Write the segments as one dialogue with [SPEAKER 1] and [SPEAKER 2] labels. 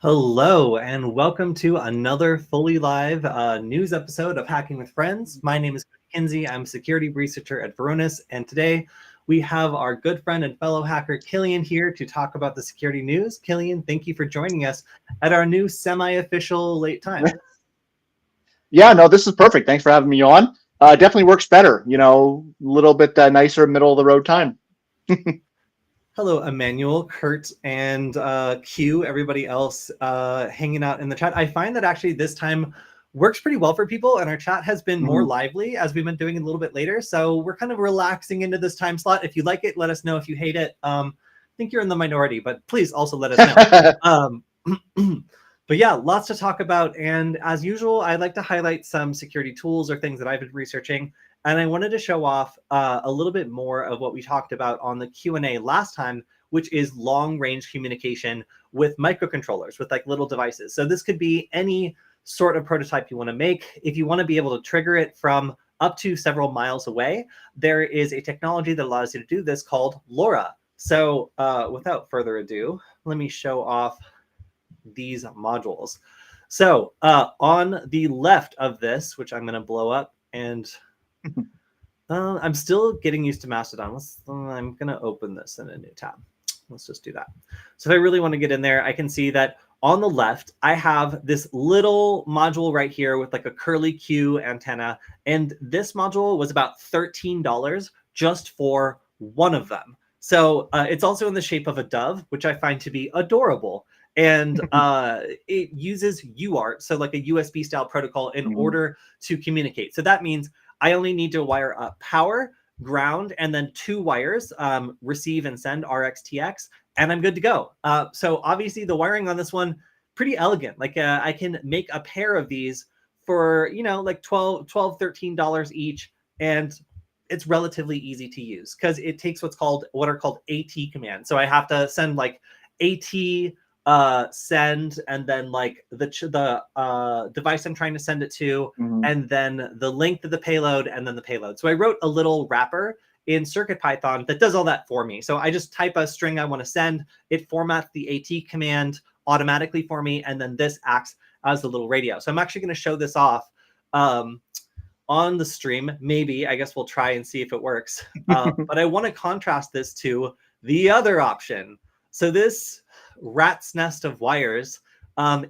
[SPEAKER 1] Hello, and welcome to another fully live news episode of Hacking with Friends. My name is Kody KIlian. I'm a security researcher at Varonis, and today we have our good friend and fellow hacker Kilian here to talk about the security news. Kilian, thank you for joining us at our new semi-official late time.
[SPEAKER 2] Yeah, no, this is perfect. Thanks for having me on. Definitely works better, a little bit nicer middle of the road time.
[SPEAKER 1] Hello, Emmanuel, Kurt, and Q, everybody else hanging out in the chat. I find that actually this time works pretty well for people, and our chat has been more lively as we've been doing it a little bit later. So we're kind of relaxing into this time slot. If you like it, let us know. If you hate it, I think you're in the minority, but please also let us know. But yeah, lots to talk about. And as usual, I'd like to highlight some security tools or things that I've been researching. And I wanted to show off a little bit more of what we talked about on the Q&A last time, which is long-range communication with microcontrollers, with like little devices. So this could be any sort of prototype you want to make. If you want to be able to trigger it from up to several miles away, there is a technology that allows you to do this called LoRa. So without further ado, let me show off these modules. So on the left of this, which I'm going to blow up, and I'm still getting used to Mastodon. I'm going to open this in a new tab. Let's just do that. So if I really want to get in there, I can see that on the left, I have this little module right here with like a curly Q antenna. And this module was about $13 just for one of them. So it's also in the shape of a dove, which I find to be adorable. And it uses UART, so like a USB style protocol in order to communicate. So that means I only need to wire up power, ground, and then two wires, receive and send RxTX, and I'm good to go. So obviously the wiring on this one, pretty elegant. Like I can make a pair of these for, like $12, $13 each. And it's relatively easy to use because it takes what are called AT commands. So I have to send like AT send, and then like the device I'm trying to send it to, and then the length of the payload, and then the payload. So I wrote a little wrapper in CircuitPython that does all that for me. So I just type a string I want to send, it formats the AT command automatically for me, and then this acts as the little radio. So I'm actually going to show this off on the stream. Maybe, I guess we'll try and see if it works. But I want to contrast this to the other option. So this rat's nest of wires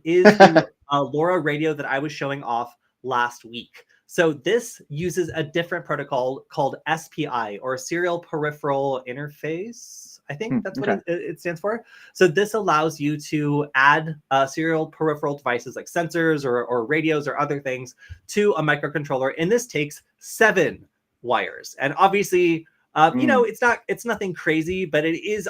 [SPEAKER 1] is the LoRa radio that I was showing off last week. So this uses a different protocol called SPI, or Serial Peripheral Interface. I think that's what it stands for. So this allows you to add serial peripheral devices like sensors or radios or other things to a microcontroller. And this takes 7 wires. And obviously, it's nothing crazy, but it's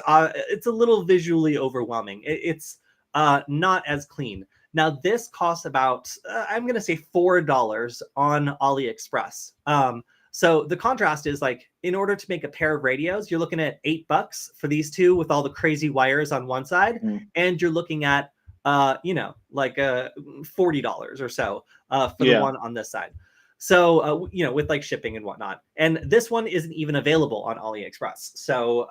[SPEAKER 1] a little visually overwhelming. It's not as clean. Now this costs about I'm going to say $4 on AliExpress. So the contrast is like, in order to make a pair of radios, you're looking at $8 for these two with all the crazy wires on one side, and you're looking at like $40 or so for the one on this side. So, with like shipping and whatnot. And this one isn't even available on AliExpress. So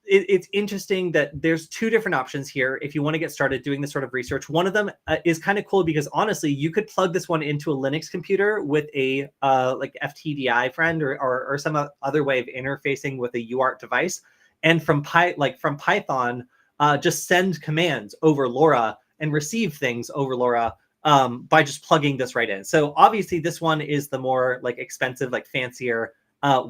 [SPEAKER 1] it's interesting that there's 2 different options here if you want to get started doing this sort of research. One of them is kind of cool because honestly, you could plug this one into a Linux computer with a like FTDI friend or some other way of interfacing with a UART device. And from Python, just send commands over LoRa and receive things over LoRa by just plugging this right in. So obviously this one is the more like expensive, like fancier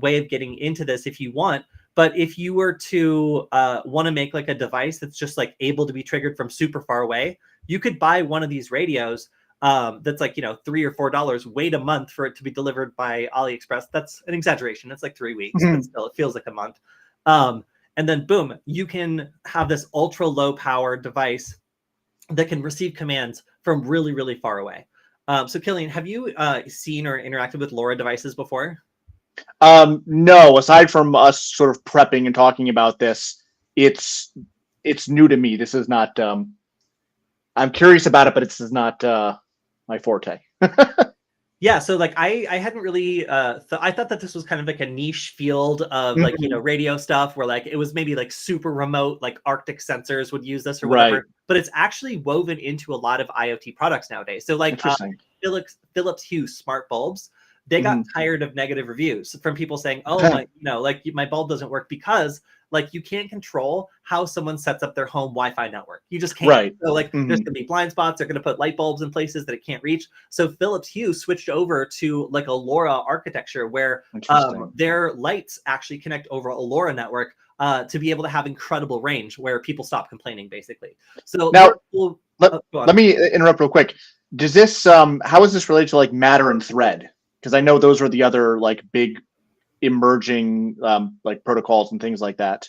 [SPEAKER 1] way of getting into this if you want. But if you were to want to make like a device that's just like able to be triggered from super far away, you could buy one of these radios that's like, $3 or $4, wait a month for it to be delivered by AliExpress. That's an exaggeration. It's like 3 weeks, but still it feels like a month. And then boom, you can have this ultra low power device that can receive commands from really, really far away. So Kilian, have you seen or interacted with LoRa devices before?
[SPEAKER 2] No, aside from us sort of prepping and talking about this, it's new to me. This is not, I'm curious about it, but this is not my forte.
[SPEAKER 1] Yeah, so like I hadn't really I thought that this was kind of like a niche field of like, you know, radio stuff where like it was maybe like super remote, like Arctic sensors would use this or whatever, but it's actually woven into a lot of IoT products nowadays. So like Philips Hue smart bulbs, they got tired of negative reviews from people saying, oh my, you know, like my bulb doesn't work because like you can't control how someone sets up their home Wi-Fi network. You just can't. So like there's gonna be blind spots. They're gonna put light bulbs in places that it can't reach. So Philips Hue switched over to like a LoRa architecture where their lights actually connect over a LoRa network to be able to have incredible range where people stop complaining, basically. So
[SPEAKER 2] now let me interrupt real quick. Does this how is this related to like Matter and Thread? Because I know those are the other like big emerging like protocols and things like that.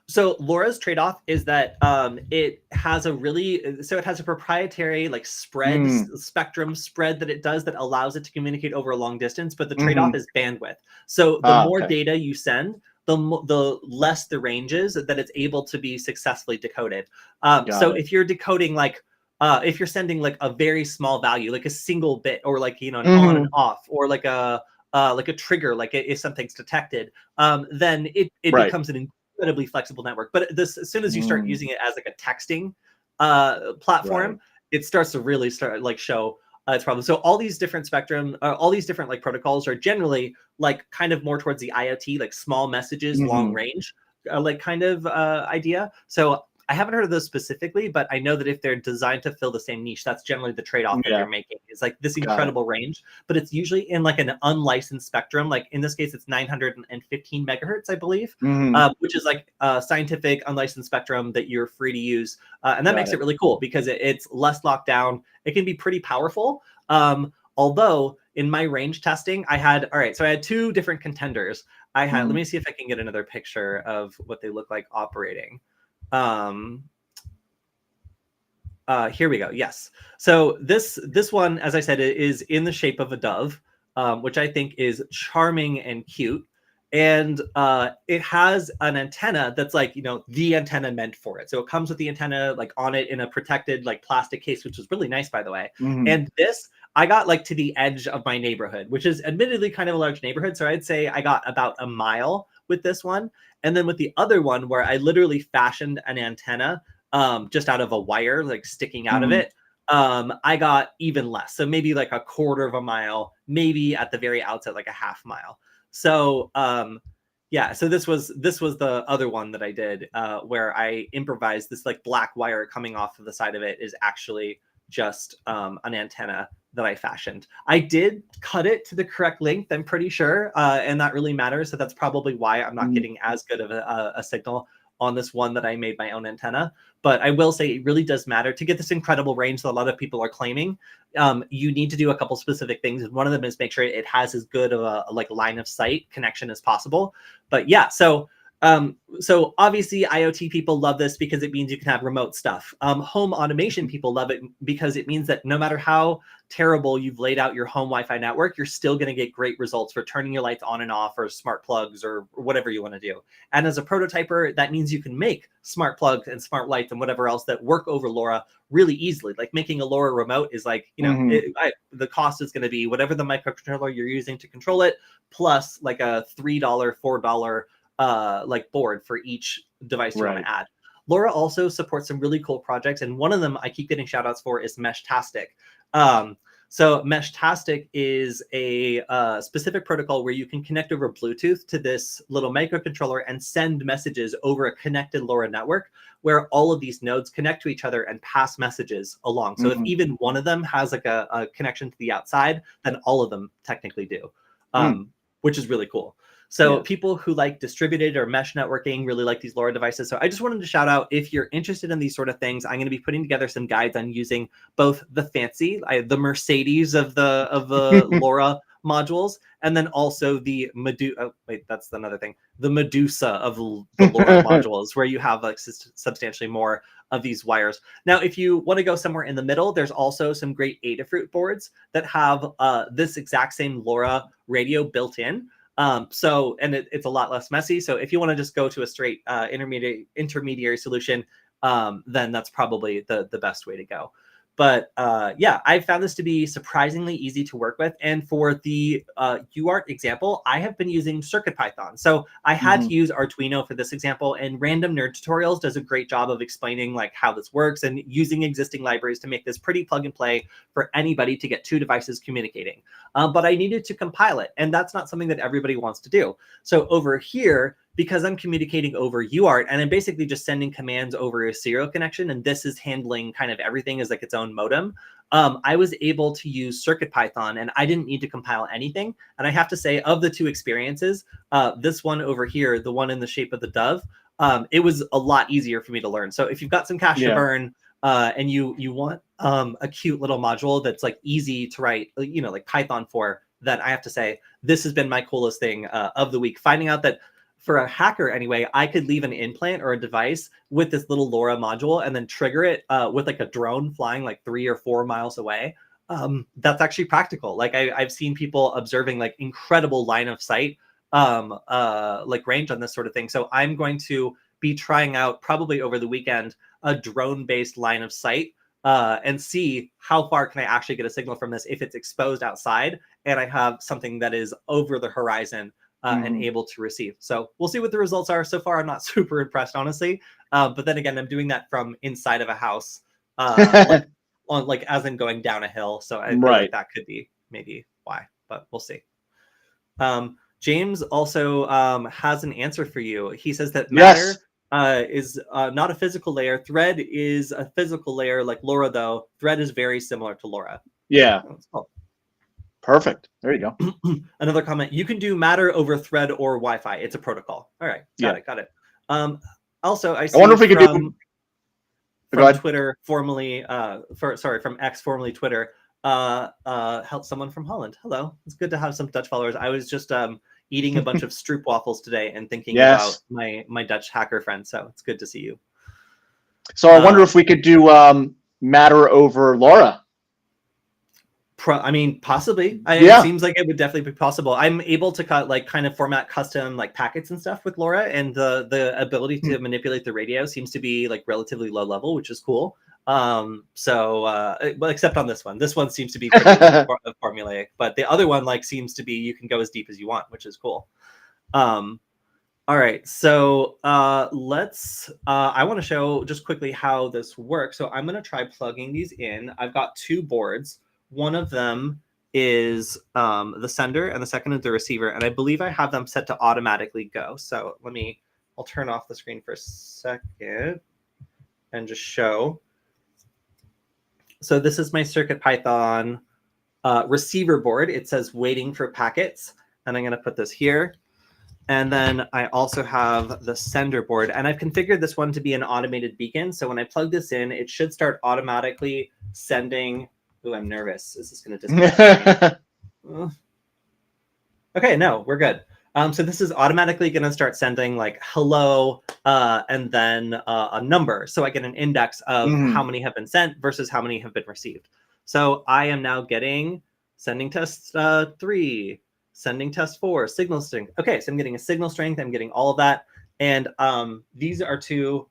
[SPEAKER 1] So LoRa's trade-off is that it has a proprietary like spectrum spread that it does that allows it to communicate over a long distance, but the trade-off is bandwidth. So the more data you send, the less the range is that it's able to be successfully decoded. So if you're decoding like if you're sending like a very small value, like a single bit, or like, you know, an on and off, or like a trigger, like if something's detected, then it becomes an incredibly flexible network. But as soon as you start using it as like a texting platform, it starts to really show its problems. So all these different all these different like protocols are generally like kind of more towards the IoT, like small messages, long range, like kind of idea. So I haven't heard of those specifically, but I know that if they're designed to fill the same niche, that's generally the trade-off that they're making. It's like this incredible range, but it's usually in like an unlicensed spectrum. Like in this case, it's 915 megahertz, I believe, which is like a scientific unlicensed spectrum that you're free to use. And that makes it really cool because it's less locked down. It can be pretty powerful. Although in my range testing, I had two different contenders. I had, let me see if I can get another picture of what they look like operating. Here we go. Yes. So this one, as I said, is in the shape of a dove, which I think is charming and cute. And it has an antenna that's like, you know, the antenna meant for it. So it comes with the antenna like on it in a protected like plastic case, which was really nice, by the way. And this, I got like to the edge of my neighborhood, which is admittedly kind of a large neighborhood. So I'd say I got about a mile with this one. And then with the other one, where I literally fashioned an antenna just out of a wire, like sticking out of it, I got even less. So maybe like a quarter of a mile, maybe at the very outset, like a half mile. So yeah, so this was the other one that I did where I improvised this like black wire coming off of the side of it is actually just an antenna that I fashioned. I did cut it to the correct length, I'm pretty sure, and that really matters. So that's probably why I'm not getting as good of a signal on this one that I made my own antenna. But I will say it really does matter to get this incredible range that a lot of people are claiming. You need to do a couple specific things. And one of them is make sure it has as good of a like line of sight connection as possible. But yeah, so obviously IoT people love this because it means you can have remote stuff. Home automation people love it because it means that no matter how terrible you've laid out your home Wi-Fi network, you're still going to get great results for turning your lights on and off, or smart plugs, or whatever you want to do. And as a prototyper, that means you can make smart plugs and smart lights and whatever else that work over LoRa really easily. Like making a LoRa remote is like, you know, the cost is going to be whatever the microcontroller you're using to control it, plus like a $3, $4 like board for each device you want to add. LoRa also supports some really cool projects, and one of them I keep getting shout outs for is Meshtastic. So Meshtastic is a specific protocol where you can connect over Bluetooth to this little microcontroller and send messages over a connected LoRa network where all of these nodes connect to each other and pass messages along. So if even one of them has like a connection to the outside, then all of them technically do, which is really cool. So people who like distributed or mesh networking really like these LoRa devices. So I just wanted to shout out, if you're interested in these sort of things, I'm going to be putting together some guides on using both the fancy, the Mercedes of the LoRa modules, and then also the Medusa. Wait, that's another thing. The Medusa of the LoRa modules, where you have like substantially more of these wires. Now, if you want to go somewhere in the middle, there's also some great Adafruit boards that have this exact same LoRa radio built in. So, and it's a lot less messy. So if you want to just go to a straight intermediary solution, then that's probably the best way to go. But yeah, I found this to be surprisingly easy to work with. And for the UART example, I have been using CircuitPython. So I had to use Arduino for this example, and Random Nerd Tutorials does a great job of explaining like how this works and using existing libraries to make this pretty plug and play for anybody to get two devices communicating. But I needed to compile it, and that's not something that everybody wants to do. So over here, because I'm communicating over UART and I'm basically just sending commands over a serial connection, and this is handling kind of everything as like its own modem, I was able to use CircuitPython, and I didn't need to compile anything. And I have to say, of the two experiences, this one over here, the one in the shape of the dove, it was a lot easier for me to learn. So if you've got some cash to burn and you want a cute little module that's like easy to write, you know, like Python for, then I have to say, this has been my coolest thing of the week. Finding out that for a hacker anyway, I could leave an implant or a device with this little LoRa module and then trigger it with like a drone flying like 3 or 4 miles away. That's actually practical. Like I've seen people observing like incredible line of sight, like range on this sort of thing. So I'm going to be trying out probably over the weekend a drone-based line of sight and see how far can I actually get a signal from this if it's exposed outside and I have something that is over the horizon and able to receive. So we'll see what the results are. So far, I'm not super impressed, honestly. But then again, I'm doing that from inside of a house, like as in going down a hill. So I feel like that could be maybe why, but we'll see. James also has an answer for you. He says that Matter is not a physical layer. Thread is a physical layer like LoRa, though. Thread is very similar to LoRa.
[SPEAKER 2] Yeah.
[SPEAKER 1] Oh, cool.
[SPEAKER 2] Perfect. There you go.
[SPEAKER 1] Another comment. You can do Matter over Thread or Wi-Fi. It's a protocol. All right. Got it. Also, I see
[SPEAKER 2] wonder if we could do
[SPEAKER 1] from Twitter, formerly from X, formerly Twitter, help someone from Holland. Hello. It's good to have some Dutch followers. I was just eating a bunch of stroop waffles today and thinking about my Dutch hacker friends. So it's good to see you.
[SPEAKER 2] So I wonder if we could do Matter over LoRa.
[SPEAKER 1] I mean, possibly. It seems like it would definitely be possible. I'm able to kind of format custom like packets and stuff with LoRa, and the ability to manipulate the radio seems to be like relatively low level, which is cool. Well, except on this one. This one seems to be pretty formulaic, but the other one like seems to be you can go as deep as you want, which is cool. All right, so let's. I want to show just quickly how this works. So I'm going to try plugging these in. I've got 2 boards. One of them is the sender, and the second is the receiver. And I believe I have them set to automatically go. So I'll turn off the screen for a second and just show. So this is my CircuitPython receiver board. It says waiting for packets, and I'm going to put this here. And then I also have the sender board, and I've configured this one to be an automated beacon. So when I plug this in, it should start automatically sending. Ooh, I'm nervous. Is this going to disconnect? Okay, no, we're good. So this is automatically going to start sending like hello and then a number. So I get an index of how many have been sent versus how many have been received. So I am now getting sending test 3, sending test 4, signal strength. Okay, so I'm getting a signal strength. I'm getting all of that. And these are 2.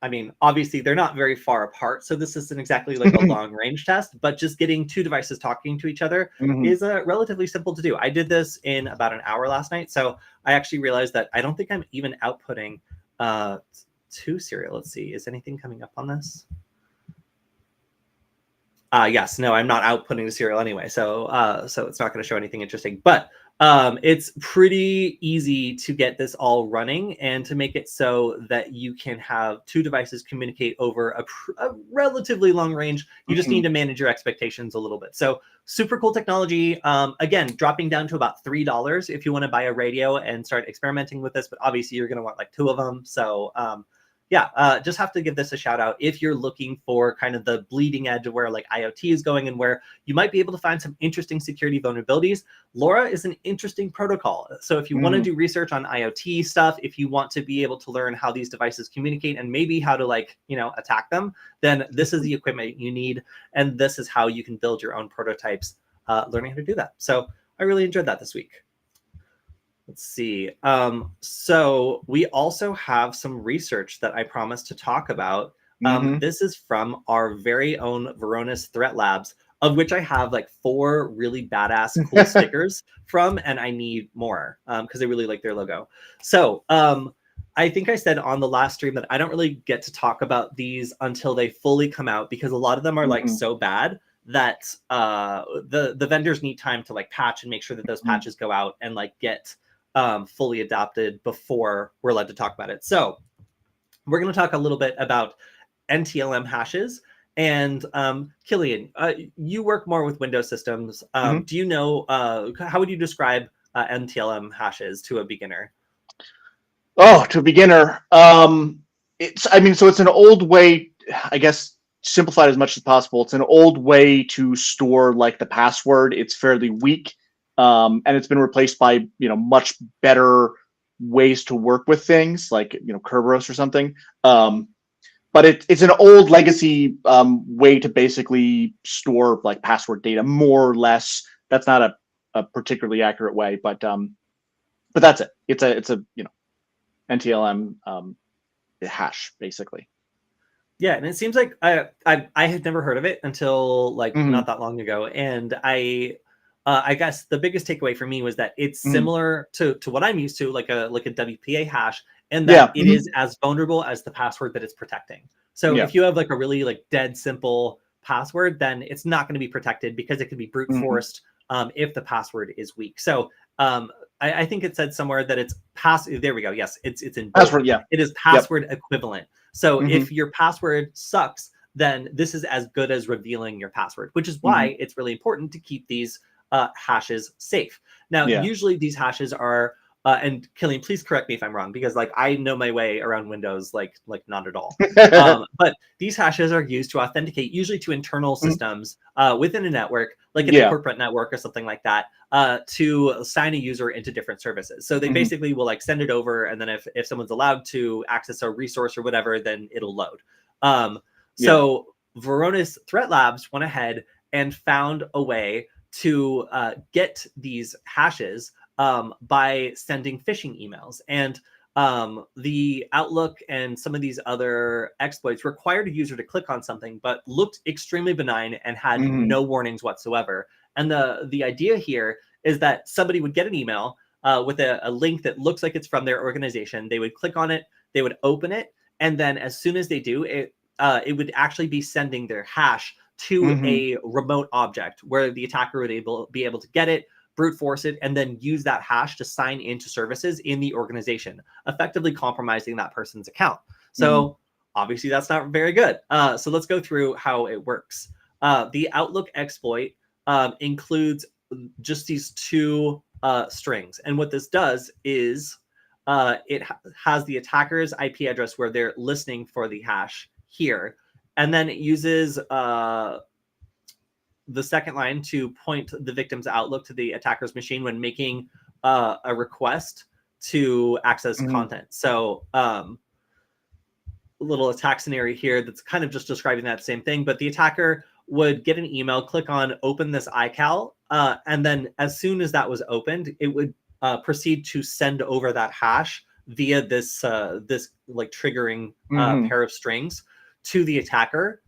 [SPEAKER 1] I mean, obviously, they're not very far apart, so this isn't exactly like a long-range test, but just getting 2 devices talking to each other is relatively simple to do. I did this in about an hour last night, so I actually realized that I don't think I'm even outputting 2 serial. Let's see, is anything coming up on this? Yes, no, I'm not outputting the serial anyway, so it's not going to show anything interesting, but it's pretty easy to get this all running and to make it so that you can have 2 devices communicate over a relatively long range. You just need to manage your expectations a little bit. So super cool technology. Again, dropping down to about $3 if you want to buy a radio and start experimenting with this, but obviously you're going to want like 2 of them. So yeah, just have to give this a shout out if you're looking for kind of the bleeding edge of where like IoT is going and where you might be able to find some interesting security vulnerabilities. LoRa is an interesting protocol. So if you want to do research on IoT stuff, if you want to be able to learn how these devices communicate and maybe how to like, attack them, then this is the equipment you need. And this is how you can build your own prototypes, learning how to do that. So I really enjoyed that this week. Let's see. So we also have some research that I promised to talk about This is from our very own Varonis Threat Labs, of which I have like 4 really badass cool stickers from, and I need more because I really like their logo. So I think I said on the last stream that I don't really get to talk about these until they fully come out, because a lot of them are like so bad that the vendors need time to like patch and make sure that those patches go out and like get fully adopted before we're allowed to talk about it. So we're going to talk a little bit about NTLM hashes. And Kilian, you work more with Windows systems. Do you know, how would you describe NTLM hashes to a beginner?
[SPEAKER 2] Oh, to a beginner, it's an old way, I guess, simplified as much as possible. It's an old way to store like the password. It's fairly weak, and it's been replaced by much better ways to work with things like Kerberos or something. But it's an old legacy way to basically store like password data, more or less. That's not a particularly accurate way, but that's it. It's a NTLM hash basically.
[SPEAKER 1] Yeah, and it seems like I had never heard of it until like not that long ago, and I guess the biggest takeaway for me was that it's similar to what I'm used to, like a WPA hash, and that it is as vulnerable as the password that it's protecting. So if you have like a really like dead simple password, then it's not going to be protected because it can be brute forced if the password is weak. So I think it said somewhere that it's there we go. Yes, it's in
[SPEAKER 2] password. Yeah,
[SPEAKER 1] it is password equivalent. So if your password sucks, then this is as good as revealing your password, which is why it's really important to keep these hashes safe. Now, usually these hashes are, and Kilian, please correct me if I'm wrong, because like I know my way around Windows like not at all. But these hashes are used to authenticate, usually to internal systems within a network, like in a corporate network or something like that, to sign a user into different services. So they basically will like send it over, and then if someone's allowed to access a resource or whatever, then it'll load. So Varonis Threat Labs went ahead and found a way to get these hashes by sending phishing emails. And the Outlook and some of these other exploits required a user to click on something, but looked extremely benign and had no warnings whatsoever. And the idea here is that somebody would get an email with a link that looks like it's from their organization. They would click on it, they would open it, and then as soon as they do, it would actually be sending their hash to a remote object where the attacker would be able to get it, brute force it, and then use that hash to sign into services in the organization, effectively compromising that person's account. So obviously that's not very good. So let's go through how it works. The Outlook exploit includes just these 2 strings. And what this does is it has the attacker's IP address where they're listening for the hash here. And then it uses the second line to point the victim's Outlook to the attacker's machine when making a request to access content. So a little attack scenario here that's kind of just describing that same thing, but the attacker would get an email, click on open this iCal, and then as soon as that was opened, it would proceed to send over that hash via this this like triggering pair of strings to the attacker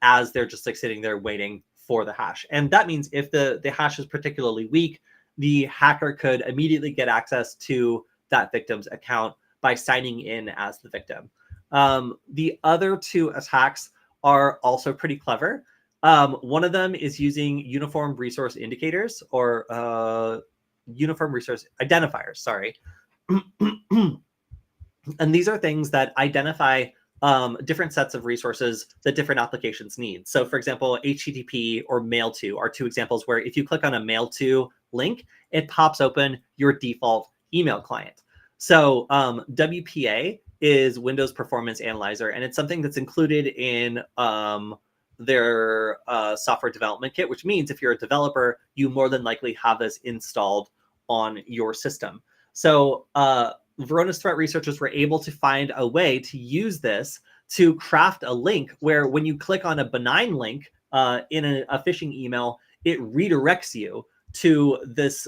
[SPEAKER 1] as they're just like sitting there waiting for the hash. And that means if the hash is particularly weak, the hacker could immediately get access to that victim's account by signing in as the victim. The other 2 attacks are also pretty clever. One of them is using uniform resource indicators, or uniform resource identifiers, sorry. And these are things that identify different sets of resources that different applications need. So for example, HTTP or mail to are 2 examples where if you click on a mail to link, it pops open your default email client. So WPA is Windows Performance Analyzer, and it's something that's included in their software development kit, which means if you're a developer, you more than likely have this installed on your system. So Varonis threat researchers were able to find a way to use this to craft a link where when you click on a benign link in a phishing email, it redirects you to this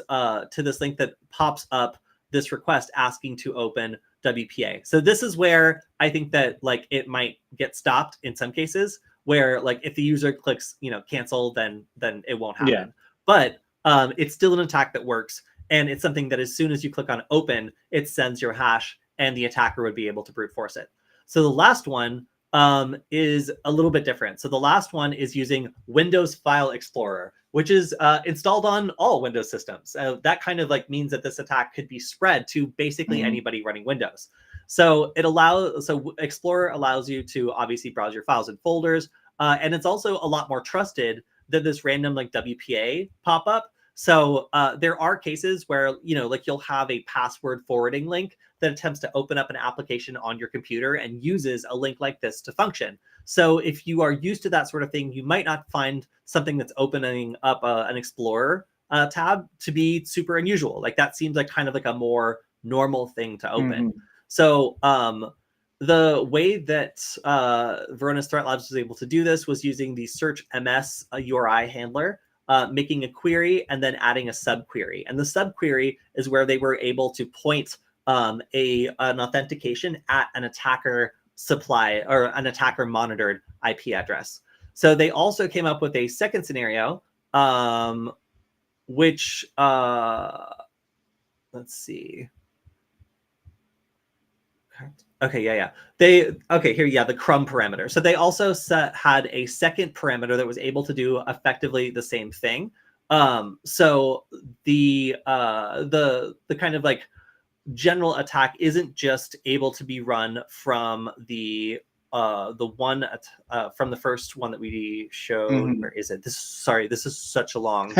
[SPEAKER 1] link that pops up this request asking to open WPA. So this is where I think that like it might get stopped in some cases, where like if the user clicks, cancel, then it won't happen.
[SPEAKER 2] Yeah.
[SPEAKER 1] But it's still an attack that works, and it's something that as soon as you click on open, it sends your hash, and the attacker would be able to brute force it. So the last one is a little bit different. So the last one is using Windows File Explorer, which is installed on all Windows systems. That kind of like means that this attack could be spread to basically anybody running Windows. So Explorer allows you to obviously browse your files and folders, and it's also a lot more trusted than this random like WPA pop-up. So there are cases where, like you'll have a password forwarding link that attempts to open up an application on your computer and uses a link like this to function. So if you are used to that sort of thing, you might not find something that's opening up an Explorer tab to be super unusual. Like that seems like kind of like a more normal thing to open. So the way that Varonis Threat Labs was able to do this was using the search MS URI handler, making a query and then adding a subquery. And the subquery is where they were able to point an authentication at an attacker supply or an attacker monitored IP address. So they also came up with a second scenario, which let's see. Okay, yeah. The crumb parameter. So they also had a second parameter that was able to do effectively the same thing. So the kind of like general attack isn't just able to be run from the one from the first one that we showed. Where is it? This is such a long.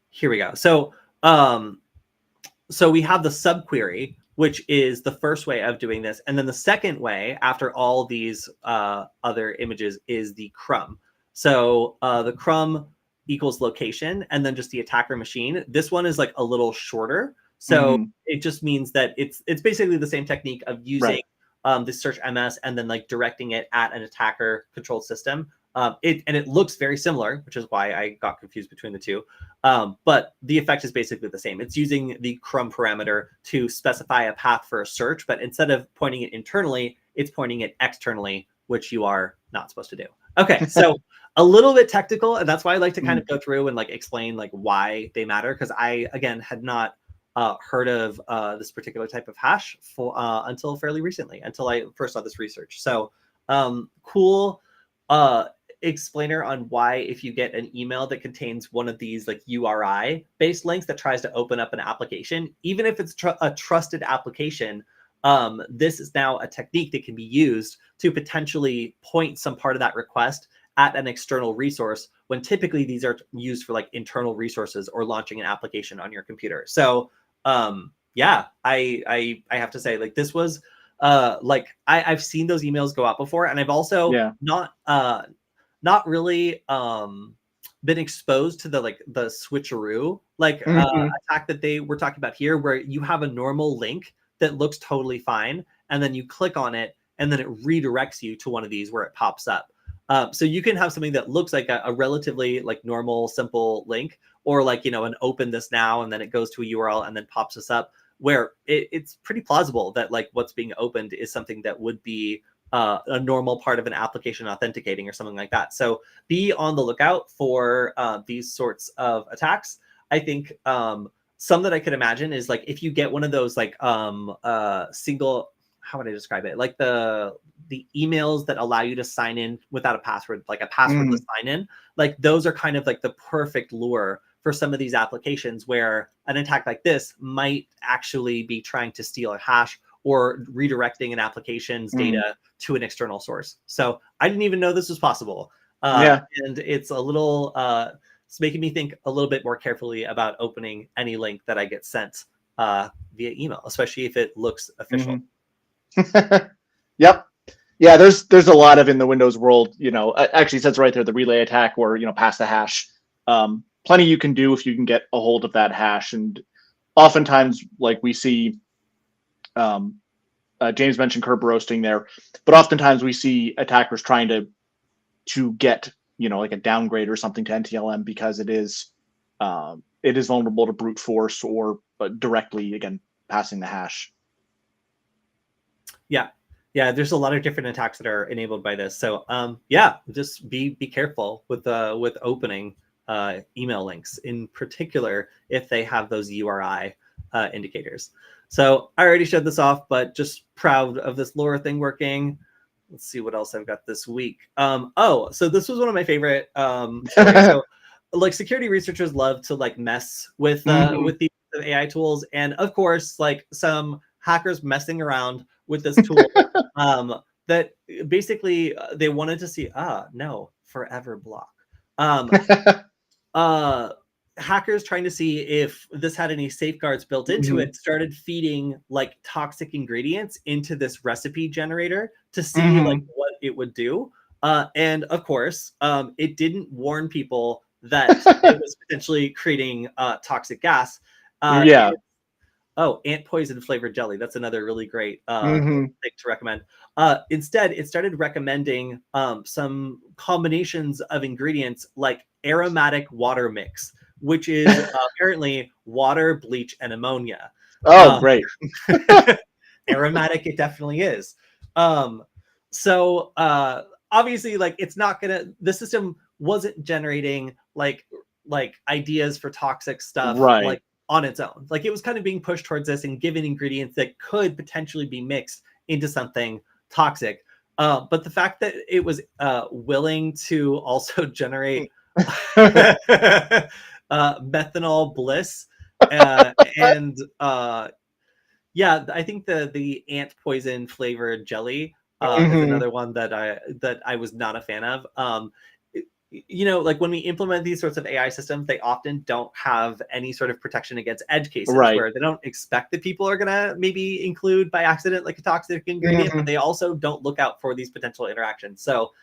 [SPEAKER 1] Here we go. So we have the subquery, which is the first way of doing this. And then the second way, after all these other images, is the crumb. So the crumb equals location, and then just the attacker machine. This one is like a little shorter. So it just means that it's basically the same technique of using the search MS and then like directing it at an attacker controlled system. It looks very similar, which is why I got confused between the two. But the effect is basically the same. It's using the crumb parameter to specify a path for a search, but instead of pointing it internally, it's pointing it externally, which you are not supposed to do. Okay, so a little bit technical, and that's why I like to kind of go through and like explain like why they matter, because I again had not heard of this particular type of hash until fairly recently, until I first saw this research. So cool explainer on why if you get an email that contains one of these like URI based links that tries to open up an application, even if it's a trusted application, this is now a technique that can be used to potentially point some part of that request at an external resource, when typically these are used for like internal resources or launching an application on your computer. So yeah, I have to say, like, this was like I've seen those emails go out before, and I've also not really been exposed to the switcheroo attack that they were talking about here, where you have a normal link that looks totally fine, and then you click on it, and then it redirects you to one of these where it pops up. So you can have something that looks like a relatively like normal, simple link, or like, an open this now, and then it goes to a URL and then pops us up, where it's pretty plausible that like what's being opened is something that would be a normal part of an application authenticating or something like that. So be on the lookout for these sorts of attacks. I think some that I could imagine is like if you get one of those like single, how would I describe it? Like the emails that allow you to sign in without a password, like a passwordless sign in, like those are kind of like the perfect lure for some of these applications, where an attack like this might actually be trying to steal a hash or redirecting an application's data to an external source. So I didn't even know this was possible. And it's a little, it's making me think a little bit more carefully about opening any link that I get sent via email, especially if it looks official.
[SPEAKER 2] Yep. Yeah, there's a lot of in the Windows world, actually it says right there, the relay attack, or, pass the hash. Plenty you can do if you can get a hold of that hash. And oftentimes, like we see, James mentioned curb roasting there, but oftentimes we see attackers trying to get, like a downgrade or something to NTLM, because it is vulnerable to brute force or directly, again, passing the hash.
[SPEAKER 1] Yeah. Yeah, there's a lot of different attacks that are enabled by this. So yeah, just be careful with opening email links, in particular if they have those URI indicators. So I already showed this off, but just proud of this lore thing working. Let's see what else I've got this week. Oh, so this was one of my favorite stories. So like security researchers love to like mess with these AI tools, and of course like some hackers messing around with this tool that basically they wanted to see no forever block. Hackers trying to see if this had any safeguards built into it started feeding like toxic ingredients into this recipe generator to see like what it would do. And of course, it didn't warn people that it was potentially creating toxic gas.
[SPEAKER 2] Yeah.
[SPEAKER 1] Oh, ant poison flavored jelly. That's another really great thing to recommend. Instead, it started recommending some combinations of ingredients like aromatic water mix, which is apparently water, bleach, and ammonia.
[SPEAKER 2] Oh, great.
[SPEAKER 1] Aromatic, it definitely is. So obviously, like it's not gonna. The system wasn't generating like ideas for toxic stuff, like on its own. Like it was kind of being pushed towards this and given ingredients that could potentially be mixed into something toxic. But the fact that it was willing to also generate methanol bliss and yeah, I think the ant poison flavored jelly is another one that I was not a fan of. You know, like when we implement these sorts of AI systems, they often don't have any sort of protection against edge cases where they don't expect that people are going to maybe include by accident like a toxic ingredient, but they also don't look out for these potential interactions. So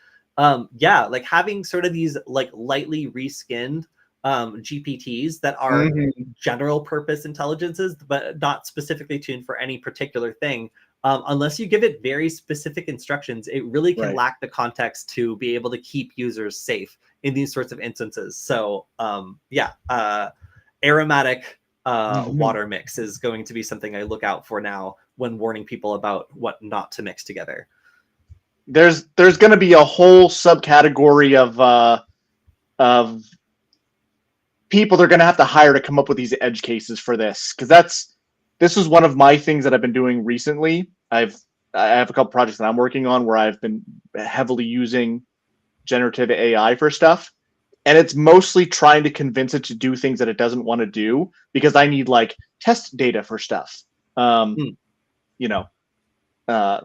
[SPEAKER 1] yeah, like having sort of these like lightly reskinned GPTs that are general purpose intelligences, but not specifically tuned for any particular thing. Unless you give it very specific instructions, it really can lack the context to be able to keep users safe in these sorts of instances. So yeah, aromatic water mix is going to be something I look out for now when warning people about what not to mix together.
[SPEAKER 2] There's going to be a whole subcategory of people they're going to have to hire to come up with these edge cases for this, because this is one of my things that I've been doing recently. I have a couple projects that I'm working on where I've been heavily using generative AI for stuff, and it's mostly trying to convince it to do things that it doesn't want to do because I need like test data for stuff. You know,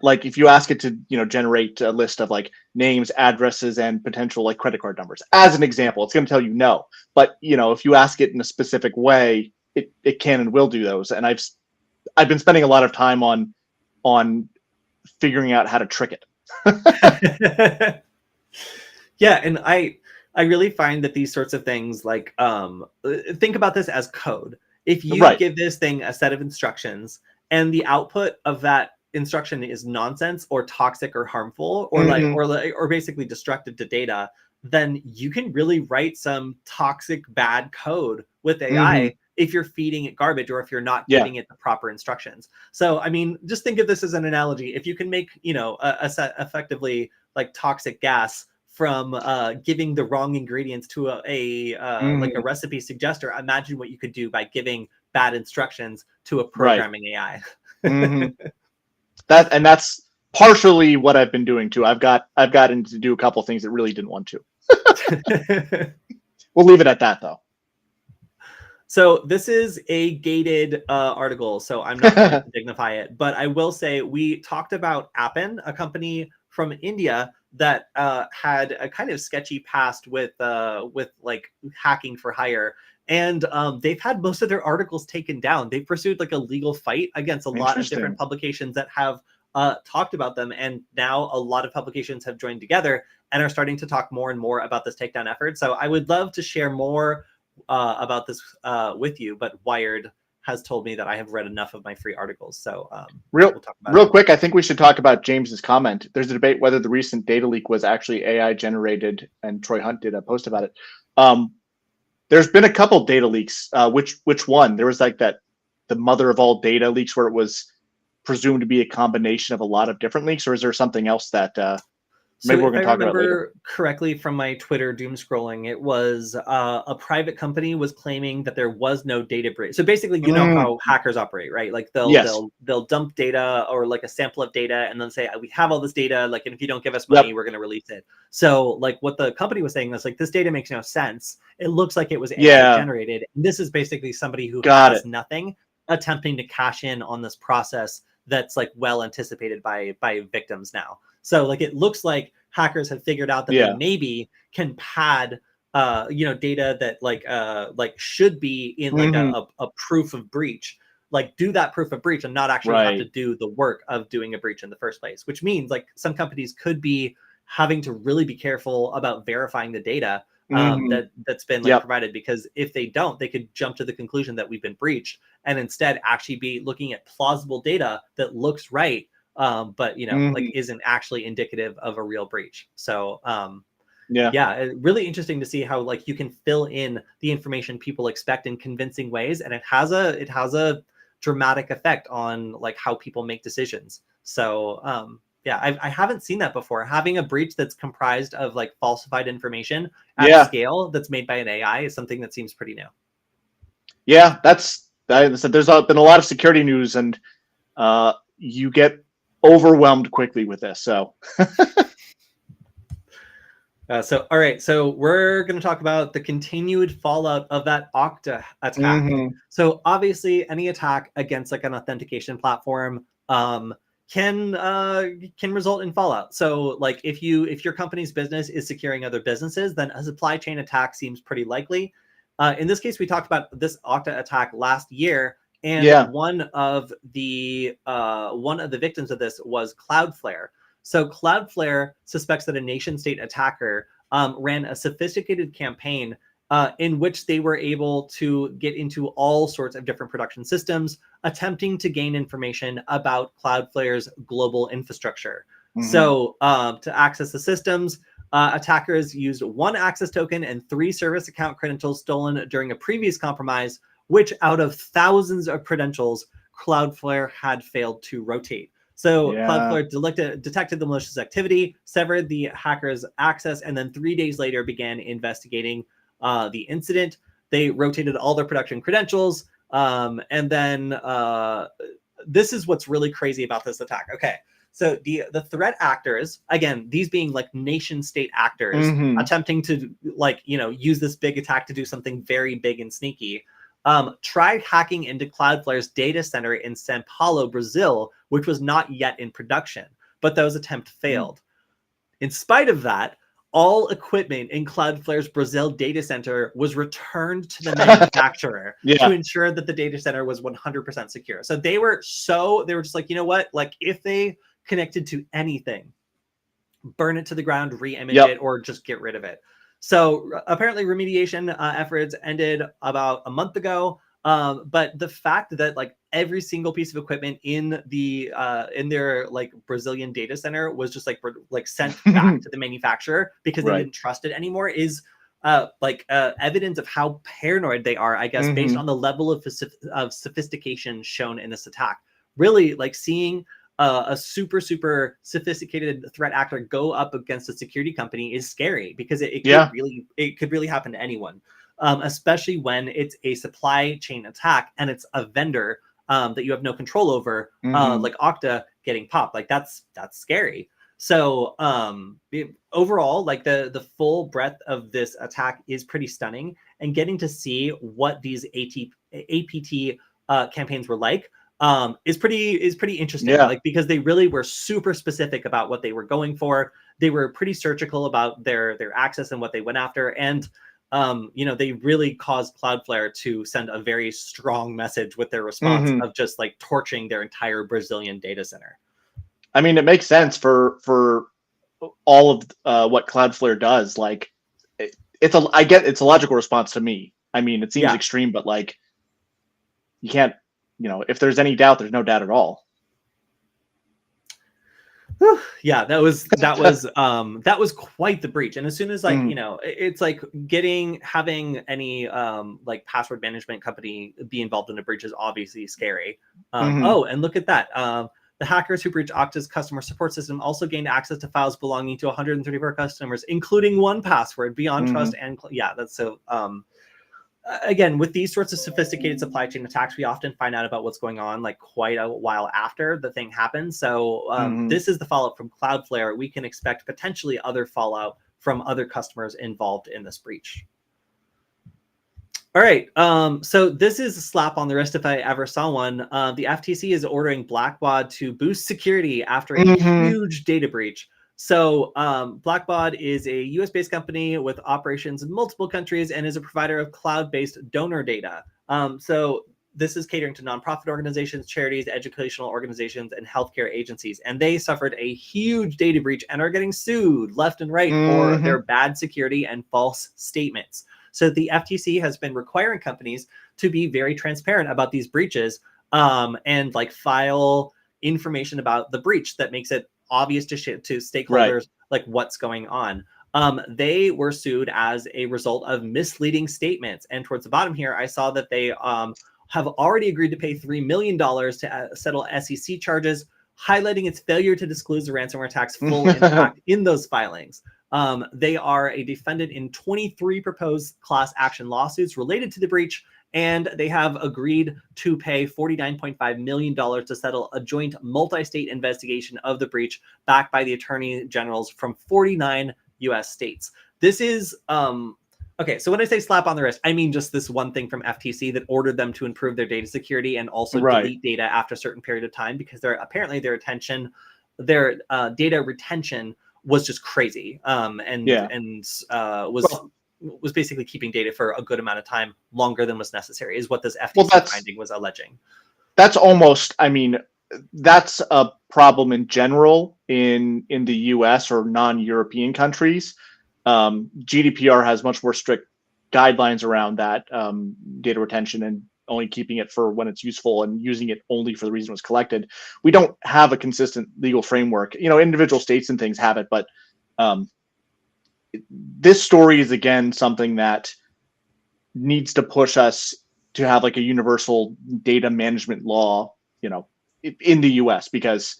[SPEAKER 2] like if you ask it to, you know, generate a list of like names, addresses, and potential like credit card numbers, as an example, it's going to tell you no. But you know, if you ask it in a specific way, it can and will do those. And I've been spending a lot of time on figuring out how to trick it.
[SPEAKER 1] Yeah, and I really find that these sorts of things, like think about this as code. If you give this thing a set of instructions and the output of that instruction is nonsense or toxic or harmful or or basically destructive to data, then you can really write some toxic bad code with AI if you're feeding it garbage or if you're not giving it the proper instructions. So I mean, just think of this as an analogy. If you can make, you know, a set effectively like toxic gas from giving the wrong ingredients to a like a recipe suggester, imagine what you could do by giving bad instructions to a programming AI.
[SPEAKER 2] That's partially what I've been doing too. I've gotten to do a couple things that really didn't want to. We'll leave it at that though.
[SPEAKER 1] So this is a gated article, so I'm not going to dignify it, but I will say we talked about Appen, a company from India that had a kind of sketchy past with like hacking for hire. And they've had most of their articles taken down. They've pursued like a legal fight against a lot of different publications that have talked about them. And now a lot of publications have joined together and are starting to talk more and more about this takedown effort. So I would love to share more about this with you, but Wired has told me that I have read enough of my free articles. So
[SPEAKER 2] real quick, I think we should talk about James's comment. There's a debate whether the recent data leak was actually AI generated, and Troy Hunt did a post about it. There's been a couple data leaks. Which one? There was like the mother of all data leaks where it was presumed to be a combination of a lot of different leaks, or is there something else that
[SPEAKER 1] So
[SPEAKER 2] maybe we're
[SPEAKER 1] if
[SPEAKER 2] going
[SPEAKER 1] I
[SPEAKER 2] to talk about later?
[SPEAKER 1] remember correctly from my Twitter doom scrolling, it was a private company was claiming that there was no data breach. So basically, you know how hackers operate, right? Like they'll dump data or like a sample of data and then say, we have all this data, like, and if you don't give us money, we're going to release it. So like what the company was saying was like, this data makes no sense. It looks like it was AI generated. And this is basically somebody who has nothing attempting to cash in on this process that's like well anticipated by victims now. So like it looks like hackers have figured out that they maybe can pad data that like should be in like a proof of breach, like do that proof of breach and not actually have to do the work of doing a breach in the first place, which means like some companies could be having to really be careful about verifying the data that's been like provided, because if they don't, they could jump to the conclusion that we've been breached and instead actually be looking at plausible data that looks right, but like isn't actually indicative of a real breach. So really interesting to see how like you can fill in the information people expect in convincing ways, and it has a dramatic effect on like how people make decisions. So I haven't seen that before. Having a breach that's comprised of like falsified information at scale that's made by an AI is something that seems pretty new. Yeah,
[SPEAKER 2] there's been a lot of security news, and you get overwhelmed quickly with this. So,
[SPEAKER 1] all right. So we're going to talk about the continued fallout of that OCTA attack. So obviously, any attack against like an authentication platform can result in fallout. So like if your company's business is securing other businesses, then a supply chain attack seems pretty likely. In this case, we talked about this OCTA attack last year, and one of the victims of this was Cloudflare. So Cloudflare suspects that a nation-state attacker ran a sophisticated campaign in which they were able to get into all sorts of different production systems, attempting to gain information about Cloudflare's global infrastructure. So to access the systems, attackers used one access token and 3 service account credentials stolen during a previous compromise, which out of thousands of credentials, Cloudflare had failed to rotate. So Cloudflare detected the malicious activity, severed the hacker's access, and then 3 days later began investigating the incident. They rotated all their production credentials. And then this is what's really crazy about this attack. Okay. So the threat actors, again, these being like nation state actors attempting to like, use this big attack to do something very big and sneaky, tried hacking into Cloudflare's data center in São Paulo, Brazil, which was not yet in production, but those attempts failed. In spite of that, all equipment in Cloudflare's Brazil data center was returned to the manufacturer to ensure that the data center was 100% secure. So they were just like, you know what? Like if they connected to anything, burn it to the ground, re-image it, or just get rid of it. So apparently remediation efforts ended about a month ago. But the fact that like every single piece of equipment in their like Brazilian data center was just like sent back to the manufacturer because they didn't trust it anymore is evidence of how paranoid they are, I guess, based on the level of sophistication shown in this attack. Really, like seeing a super sophisticated threat actor go up against a security company is scary, because it could really happen to anyone. Especially when it's a supply chain attack and it's a vendor that you have no control over, like OCTA getting popped. Like that's scary. So overall, like the full breadth of this attack is pretty stunning, and getting to see what these APT campaigns were like is pretty interesting. Like because they really were super specific about what they were going for. They were pretty surgical about their access and what they went after, and they really caused Cloudflare to send a very strong message with their response of just like torching their entire Brazilian data center.
[SPEAKER 2] I mean, it makes sense for all of what Cloudflare does. Like, it's a logical response to me. I mean, it seems extreme, but like, you can't, if there's any doubt, there's no doubt at all.
[SPEAKER 1] Yeah, that was quite the breach. And as soon as like, it's like having any like password management company be involved in a breach is obviously scary. Oh, and look at that. The hackers who breached Okta's customer support system also gained access to files belonging to 134 customers, including 1Password, Beyond Trust, and that's so. Again, with these sorts of sophisticated supply chain attacks, we often find out about what's going on like quite a while after the thing happens. So this is the fallout from Cloudflare. We can expect potentially other fallout from other customers involved in this breach. All right, so this is a slap on the wrist if I ever saw one. The FTC is ordering Blackb to boost security after a huge data breach. So Blackb is a US-based company with operations in multiple countries and is a provider of cloud-based donor data. So this is catering to nonprofit organizations, charities, educational organizations, and healthcare agencies. And they suffered a huge data breach and are getting sued left and right for their bad security and false statements. So the FTC has been requiring companies to be very transparent about these breaches and like file information about the breach that makes it obvious to stakeholders like what's going on. They were sued as a result of misleading statements. And towards the bottom here, I saw that they have already agreed to pay $3 million to settle SEC charges, highlighting its failure to disclose the ransomware attack's full impact in those filings. They are a defendant in 23 proposed class action lawsuits related to the breach, and they have agreed to pay $49.5 million to settle a joint multi-state investigation of the breach backed by the attorney generals from 49 US states. This is, okay, so when I say slap on the wrist, I mean just this one thing from FTC that ordered them to improve their data security and also delete data after a certain period of time because apparently their data retention was just crazy was basically keeping data for a good amount of time, longer than was necessary, is what this FTC finding was alleging.
[SPEAKER 2] That's almost, I mean, that's a problem in general in the US or non-European countries. GDPR has much more strict guidelines around that data retention and only keeping it for when it's useful and using it only for the reason it was collected. We don't have a consistent legal framework. Individual states and things have it, but this story is again something that needs to push us to have like a universal data management law, in the US, because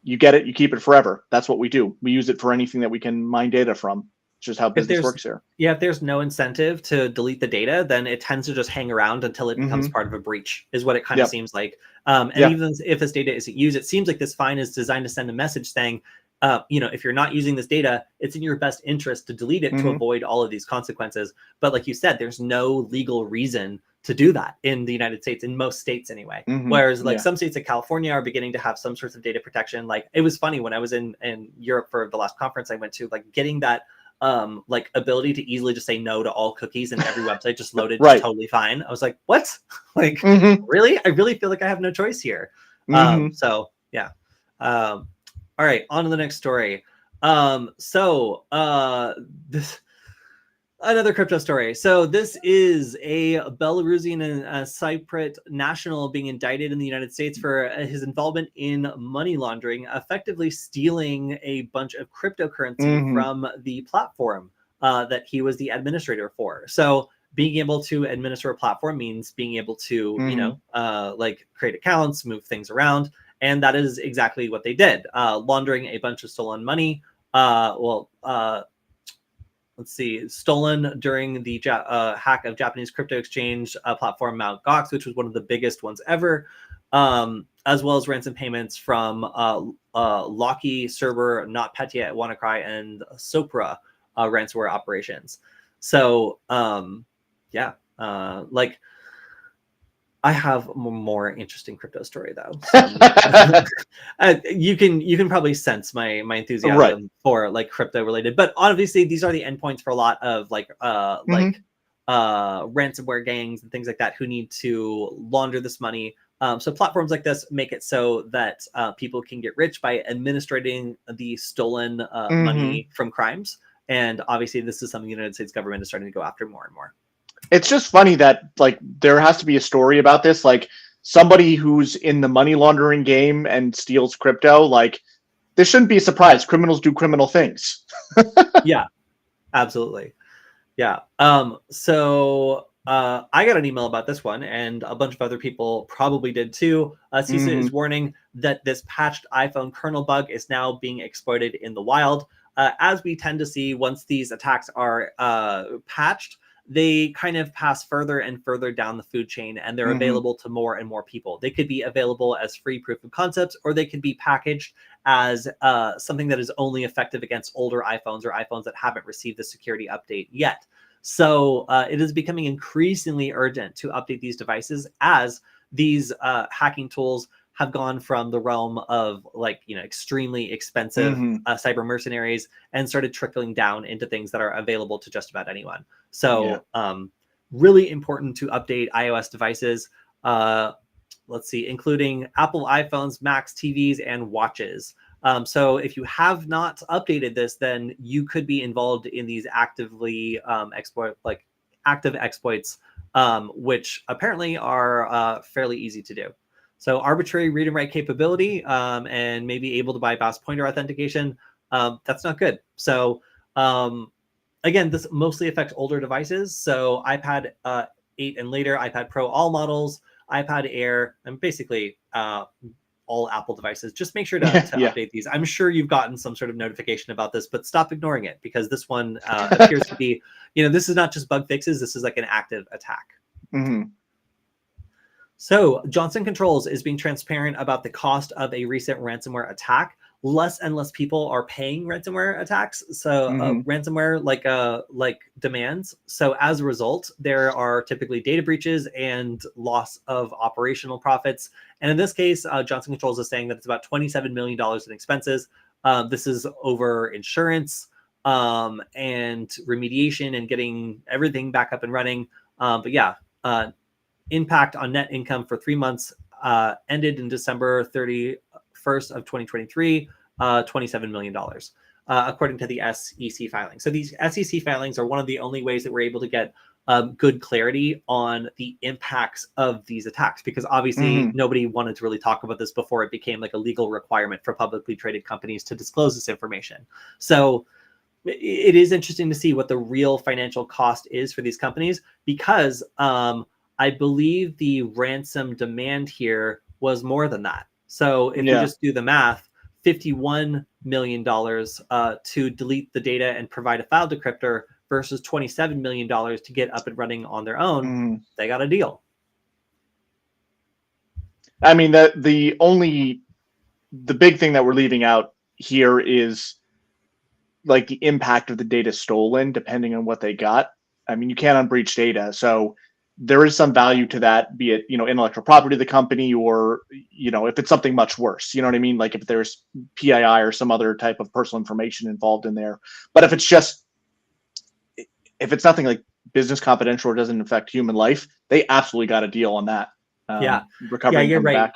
[SPEAKER 2] you get it, you keep it forever. That's what we do. We use it for anything that we can mine data from. It's just how business works here. Yeah,
[SPEAKER 1] if there's no incentive to delete the data, then it tends to just hang around until it becomes part of a breach, is what it kind of seems like. Even if this data isn't used, it seems like this fine is designed to send a message saying, if you're not using this data, it's in your best interest to delete it to avoid all of these consequences. But like you said, there's no legal reason to do that in the United States, in most states anyway. Whereas like some states like California are beginning to have some sorts of data protection. Like it was funny when I was in Europe for the last conference I went to, like getting that like ability to easily just say no to all cookies and every website just loaded just totally fine. I was like, what? Like really? I really feel like I have no choice here. So yeah. All right, on to the next story. This another crypto story. So this is a Belarusian and Cypriot national being indicted in the United States for his involvement in money laundering, effectively stealing a bunch of cryptocurrency from the platform that he was the administrator for. So being able to administer a platform means being able to, like create accounts, move things around. And that is exactly what they did, laundering a bunch of stolen money. Let's see, stolen during the hack of Japanese crypto exchange platform Mt. Gox, which was one of the biggest ones ever, as well as ransom payments from Locky, Server, NotPetya, WannaCry, and Sopra ransomware operations. So, I have a more interesting crypto story though. So, you can probably sense my enthusiasm for like crypto related, but obviously these are the endpoints for a lot of ransomware gangs and things like that who need to launder this money. So platforms like this make it so that people can get rich by administrating the stolen money from crimes. And obviously this is something the United States government is starting to go after more and more.
[SPEAKER 2] It's just funny that like there has to be a story about this. Like somebody who's in the money laundering game and steals crypto, like this shouldn't be a surprise. Criminals do criminal things.
[SPEAKER 1] Yeah, absolutely. Yeah. So I got an email about this one, and a bunch of other people probably did too. CISA is warning that this patched iPhone kernel bug is now being exploited in the wild. As we tend to see, once these attacks are patched, they kind of pass further and further down the food chain, and they're available to more and more people. They could be available as free proof of concepts, or they could be packaged as something that is only effective against older iPhones or iPhones that haven't received the security update yet. So it is becoming increasingly urgent to update these devices as these hacking tools have gone from the realm of extremely expensive cyber mercenaries and started trickling down into things that are available to just about anyone. So really important to update iOS devices. Let's see, including Apple iPhones, Macs, TVs, and watches. So if you have not updated this, then you could be involved in these actively active exploits, which apparently are fairly easy to do. So arbitrary read and write capability, and maybe able to bypass pointer authentication. That's not good. So again, this mostly affects older devices. So iPad 8 and later, iPad Pro, all models, iPad Air, and basically all Apple devices. Just make sure to update these. I'm sure you've gotten some sort of notification about this, but stop ignoring it, because this one appears to be, this is not just bug fixes. This is like an active attack. So Johnson Controls is being transparent about the cost of a recent ransomware attack. Less and less people are paying ransomware attacks. So ransomware like demands. So as a result, there are typically data breaches and loss of operational profits. And in this case, Johnson Controls is saying that it's about $27 million in expenses. This is over insurance and remediation and getting everything back up and running. But yeah, impact on net income for 3 months ended in December 31st of 2023, $27 million, according to the SEC filing. So these SEC filings are one of the only ways that we're able to get good clarity on the impacts of these attacks, because obviously nobody wanted to really talk about this before it became like a legal requirement for publicly traded companies to disclose this information. So it is interesting to see what the real financial cost is for these companies, because I believe the ransom demand here was more than that. So if you just do the math, $51 million to delete the data and provide a file decryptor versus $27 million to get up and running on their own, they got a deal.
[SPEAKER 2] I mean, the big thing that we're leaving out here is like the impact of the data stolen, depending on what they got. I mean, you can't unbreach data. So there is some value to that, be it, intellectual property of the company, or, if it's something much worse, you know what I mean? Like if there's PII or some other type of personal information involved in there. But if it's nothing like business confidential or doesn't affect human life, they absolutely got a deal on that. Recovering
[SPEAKER 1] you're
[SPEAKER 2] from
[SPEAKER 1] right.
[SPEAKER 2] back.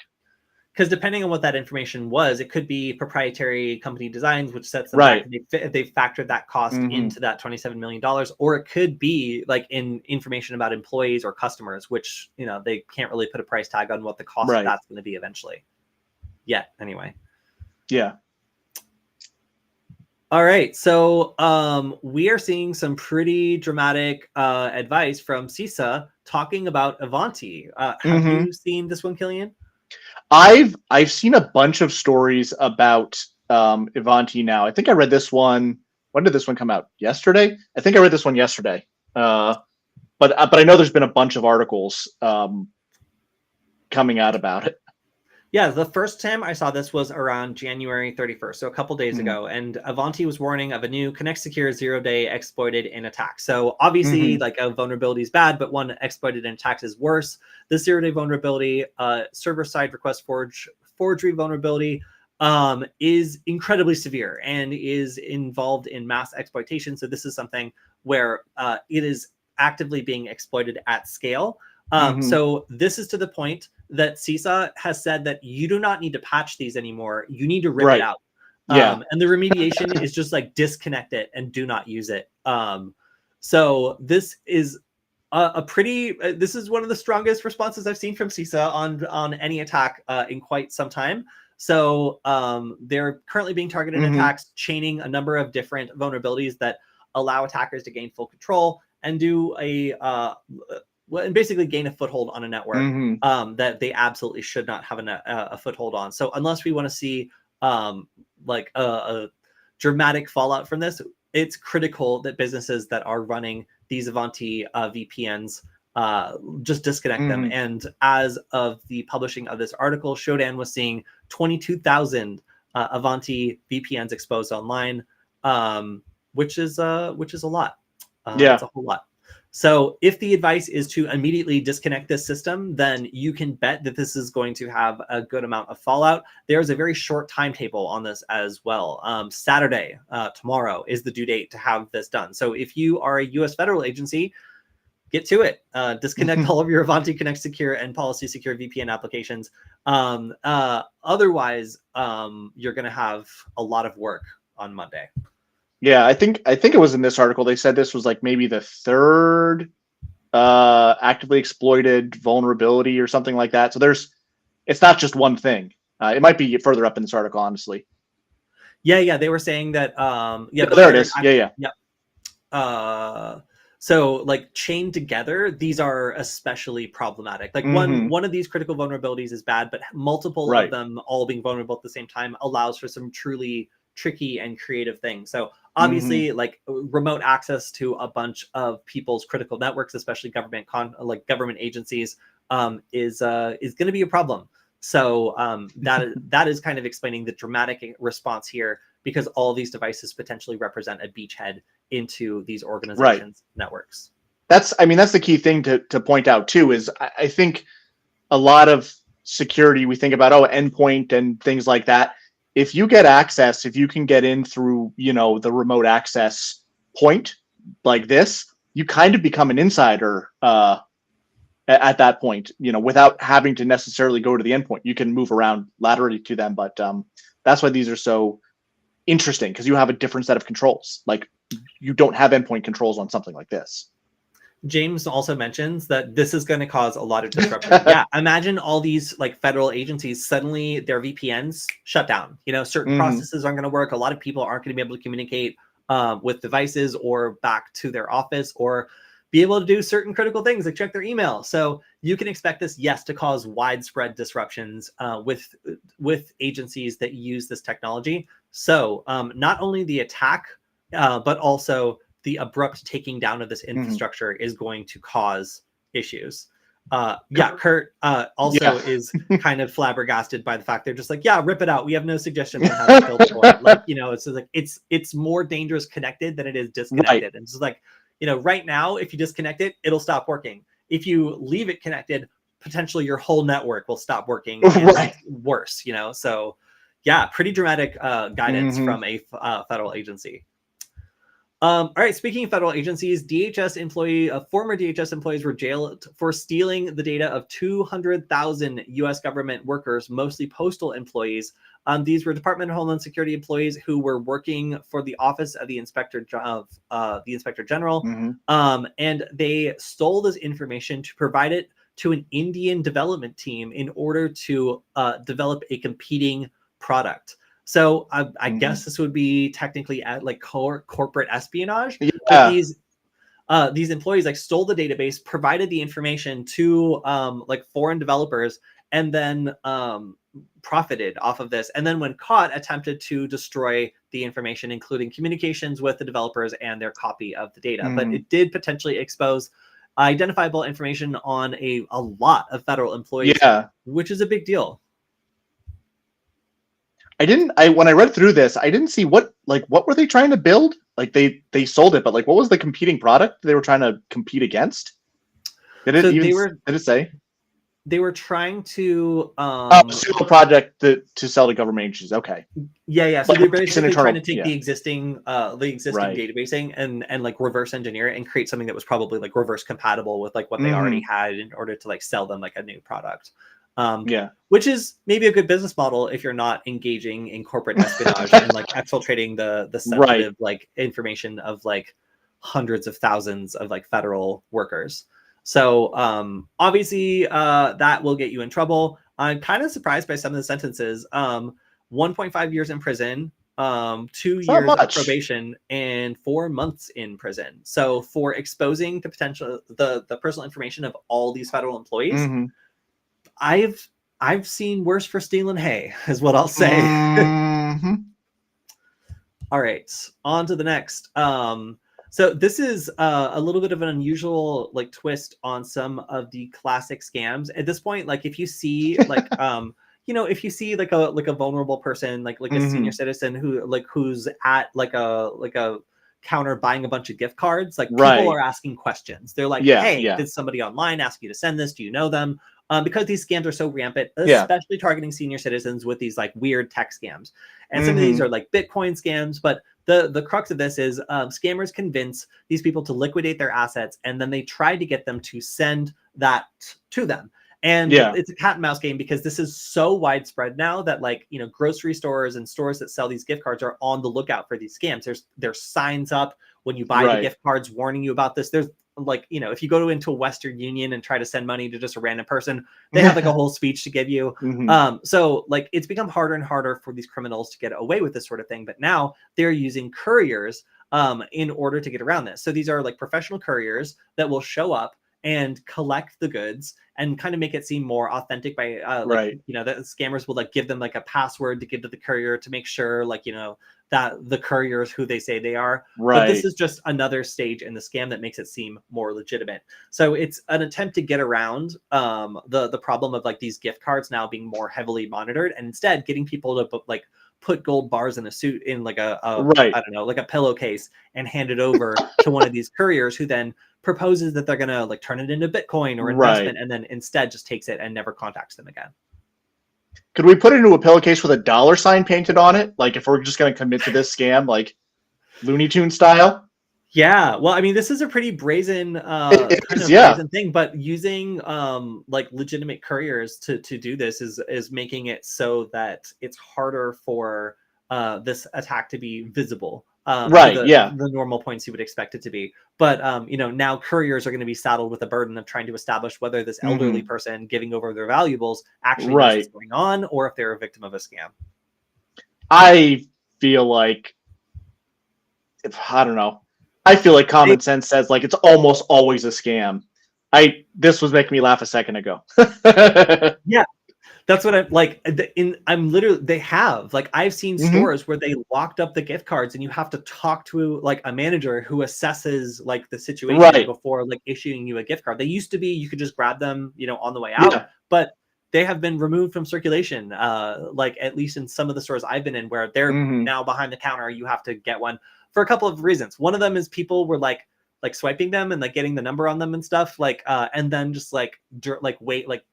[SPEAKER 1] Because depending on what that information was, it could be proprietary company designs, which sets them back. They factored that cost into that $27 million, or it could be like in information about employees or customers, which, they can't really put a price tag on what the cost of that's going to be eventually. Anyway.
[SPEAKER 2] Yeah.
[SPEAKER 1] All right. So we are seeing some pretty dramatic advice from CISA talking about Ivanti. Have you seen this one, Kilian?
[SPEAKER 2] I've seen a bunch of stories about Ivanti now. I think I read this one. When did this one come out? Yesterday? I think I read this one yesterday. But I know there's been a bunch of articles coming out about it.
[SPEAKER 1] Yeah, the first time I saw this was around January 31st, so a couple days ago, and Ivanti was warning of a new Connect Secure 0-day exploited in attack. So obviously, like a vulnerability is bad, but one exploited in attacks is worse. The 0-day vulnerability, server-side request forgery vulnerability, is incredibly severe and is involved in mass exploitation. So this is something where it is actively being exploited at scale. So this is to the point that CISA has said that you do not need to patch these anymore. You need to rip it out. And the remediation is just like disconnect it and do not use it. So this is this is one of the strongest responses I've seen from CISA on any attack in quite some time. So they're currently being targeted attacks, chaining a number of different vulnerabilities that allow attackers to gain full control and do and basically gain a foothold on a network that they absolutely should not have a foothold on. So unless we want to see like a dramatic fallout from this, it's critical that businesses that are running these Ivanti VPNs just disconnect them. And as of the publishing of this article, Shodan was seeing 22,000 Ivanti VPNs exposed online, which is a lot. It's a whole lot. So if the advice is to immediately disconnect this system, then you can bet that this is going to have a good amount of fallout. There's a very short timetable on this as well. Saturday, tomorrow, is the due date to have this done. So if you are a U.S. federal agency, get to it. Disconnect all of your Ivanti Connect Secure and Policy Secure VPN applications. Otherwise, you're going to have a lot of work on Monday.
[SPEAKER 2] Yeah, I think it was in this article. They said this was like maybe the third actively exploited vulnerability or something like that. So it's not just one thing. It might be further up in this article, honestly.
[SPEAKER 1] Yeah, they were saying that.
[SPEAKER 2] There it is. Yeah.
[SPEAKER 1] So like chained together, these are especially problematic. Like one of these critical vulnerabilities is bad, but multiple of them all being vulnerable at the same time allows for some truly tricky and creative things. So obviously, like remote access to a bunch of people's critical networks, especially government agencies, is going to be a problem. So that is kind of explaining the dramatic response here, because all of these devices potentially represent a beachhead into these organizations' networks.
[SPEAKER 2] That's the key thing to point out too, is I think a lot of security, we think about, endpoint and things like that. If you get access, if you can get in through, the remote access point like this, you kind of become an insider at that point, without having to necessarily go to the endpoint. You can move around laterally to them, but that's why these are so interesting, because you have a different set of controls. Like, you don't have endpoint controls on something like this.
[SPEAKER 1] James also mentions that this is going to cause a lot of disruption. Yeah, imagine all these like federal agencies, suddenly their VPNs shut down. Certain processes aren't going to work. A lot of people aren't going to be able to communicate with devices or back to their office, or be able to do certain critical things like check their email. So you can expect this, yes, to cause widespread disruptions with agencies that use this technology. So not only the attack, but also the abrupt taking down of this infrastructure is going to cause issues. Kurt also is kind of flabbergasted by the fact they're just like, rip it out. We have no suggestions on how to build for it. Like, it's like it's more dangerous connected than it is disconnected. Right. And it's like, right now, if you disconnect it, it'll stop working. If you leave it connected, potentially your whole network will stop working. And worse, So pretty dramatic guidance from a federal agency. All right, speaking of federal agencies, former DHS employees were jailed for stealing the data of 200,000 U.S. government workers, mostly postal employees. These were Department of Homeland Security employees who were working for the Office of the Inspector General, and they stole this information to provide it to an Indian development team in order to develop a competing product. So I guess this would be technically like corporate espionage. Yeah. But these employees like stole the database, provided the information to like foreign developers, and then profited off of this. And then when caught, attempted to destroy the information, including communications with the developers and their copy of the data. But it did potentially expose identifiable information on a lot of federal employees, which is a big deal.
[SPEAKER 2] When I read through this, I didn't see what were they trying to build? Like they sold it, but like what was the competing product they were trying to compete against? Did it say?
[SPEAKER 1] They were trying to
[SPEAKER 2] sell a project to sell to government agencies. Okay.
[SPEAKER 1] Yeah. So they're basically trying to take the existing databasing and like reverse engineer it and create something that was probably like reverse compatible with like what they already had in order to like sell them like a new product. Which is maybe a good business model if you're not engaging in corporate espionage and like exfiltrating the sensitive like information of like hundreds of thousands of like federal workers. So obviously that will get you in trouble. I'm kind of surprised by some of the sentences. 1.5 years in prison, 2 years of probation, and 4 months in prison. So for exposing the potential, the personal information of all these federal employees, I've seen worse for stealing hay, is what I'll say. All right, on to the next. So this is a little bit of an unusual like twist on some of the classic scams. At this point, like if you see like you know, if you see like a vulnerable person, like a senior citizen who's at like a counter buying a bunch of gift cards, like people are asking questions. They're like, hey, did somebody online ask you to send this? Do you know them? Because these scams are so rampant, especially targeting senior citizens with these like weird tech scams. And some of these are like Bitcoin scams, but the crux of this is scammers convince these people to liquidate their assets, and then they try to get them to send that to them. And it's a cat and mouse game because this is so widespread now that like, you know, grocery stores and stores that sell these gift cards are on the lookout for these scams. There's signs up when you buy the gift cards warning you about this. There's like, you know, if you go into a Western Union and try to send money to just a random person, they have like a whole speech to give you. So like it's become harder and harder for these criminals to get away with this sort of thing. But now they're using couriers in order to get around this. So these are like professional couriers that will show up and collect the goods and kind of make it seem more authentic by you know, the scammers will like give them like a password to give to the courier to make sure like, you know, that the courier is who they say they are. But this is just another stage in the scam that makes it seem more legitimate. So it's an attempt to get around the problem of like these gift cards now being more heavily monitored, and instead getting people to like put gold bars in a suit in like a I don't know, like a pillowcase and hand it over to one of these couriers who then proposes that they're going to like turn it into Bitcoin or investment, and then instead just takes it and never contacts them again.
[SPEAKER 2] Could we put it into a pillowcase with a $ painted on it? Like if we're just going to commit to this scam, like Looney Tune style?
[SPEAKER 1] Yeah. Well, I mean, this is a pretty brazen, brazen thing, but using like legitimate couriers to do this is making it so that it's harder for this attack to be visible. The normal points you would expect it to be. But you know, now couriers are going to be saddled with the burden of trying to establish whether this elderly person giving over their valuables actually knows what's going on, or if they're a victim of a scam. I
[SPEAKER 2] feel like, I don't know. I feel like common sense says like it's almost always a scam. This was making me laugh a second ago.
[SPEAKER 1] Yeah. That's what I'm like. I'm literally, they have like, I've seen stores where they locked up the gift cards and you have to talk to like a manager who assesses like the situation before like issuing you a gift card. They used to be, you could just grab them, you know, on the way out, but they have been removed from circulation. Like at least in some of the stores I've been in where they're now behind the counter, you have to get one for a couple of reasons. One of them is people were like swiping them and like getting the number on them and stuff, like and then just like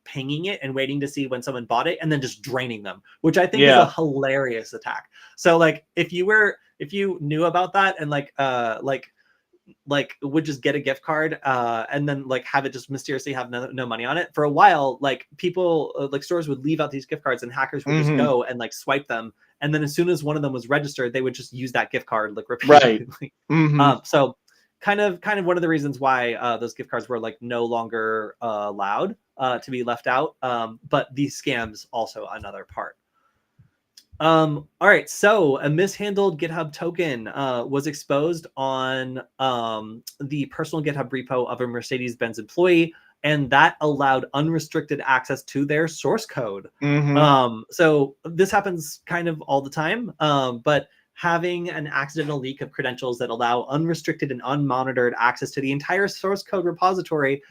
[SPEAKER 1] pinging it and waiting to see when someone bought it and then just draining them, which I think is a hilarious attack. So like if you knew about that and would just get a gift card and then like have it just mysteriously have no money on it for a while, like people like stores would leave out these gift cards and hackers would just go and like swipe them, and then as soon as one of them was registered they would just use that gift card like repeatedly. So kind of one of the reasons why those gift cards were like no longer allowed to be left out. But these scams also another part. All right, so a mishandled GitHub token was exposed on the personal GitHub repo of a Mercedes-Benz employee, and that allowed unrestricted access to their source code. So this happens kind of all the time, but having an accidental leak of credentials that allow unrestricted and unmonitored access to the entire source code repository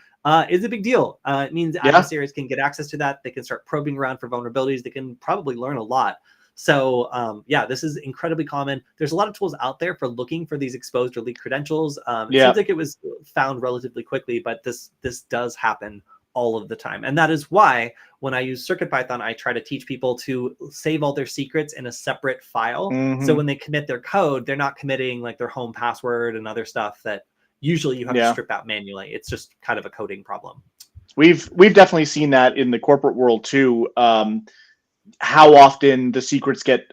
[SPEAKER 1] is a big deal. It means adversaries can get access to that. They can start probing around for vulnerabilities. They can probably learn a lot. So this is incredibly common. There's a lot of tools out there for looking for these exposed or leaked credentials. It seems like it was found relatively quickly, but this does happen all of the time. And that is why when I use CircuitPython, I try to teach people to save all their secrets in a separate file. So when they commit their code, they're not committing like their home password and other stuff that usually you have to strip out manually. It's just kind of a coding problem.
[SPEAKER 2] We've definitely seen that in the corporate world too. How often the secrets get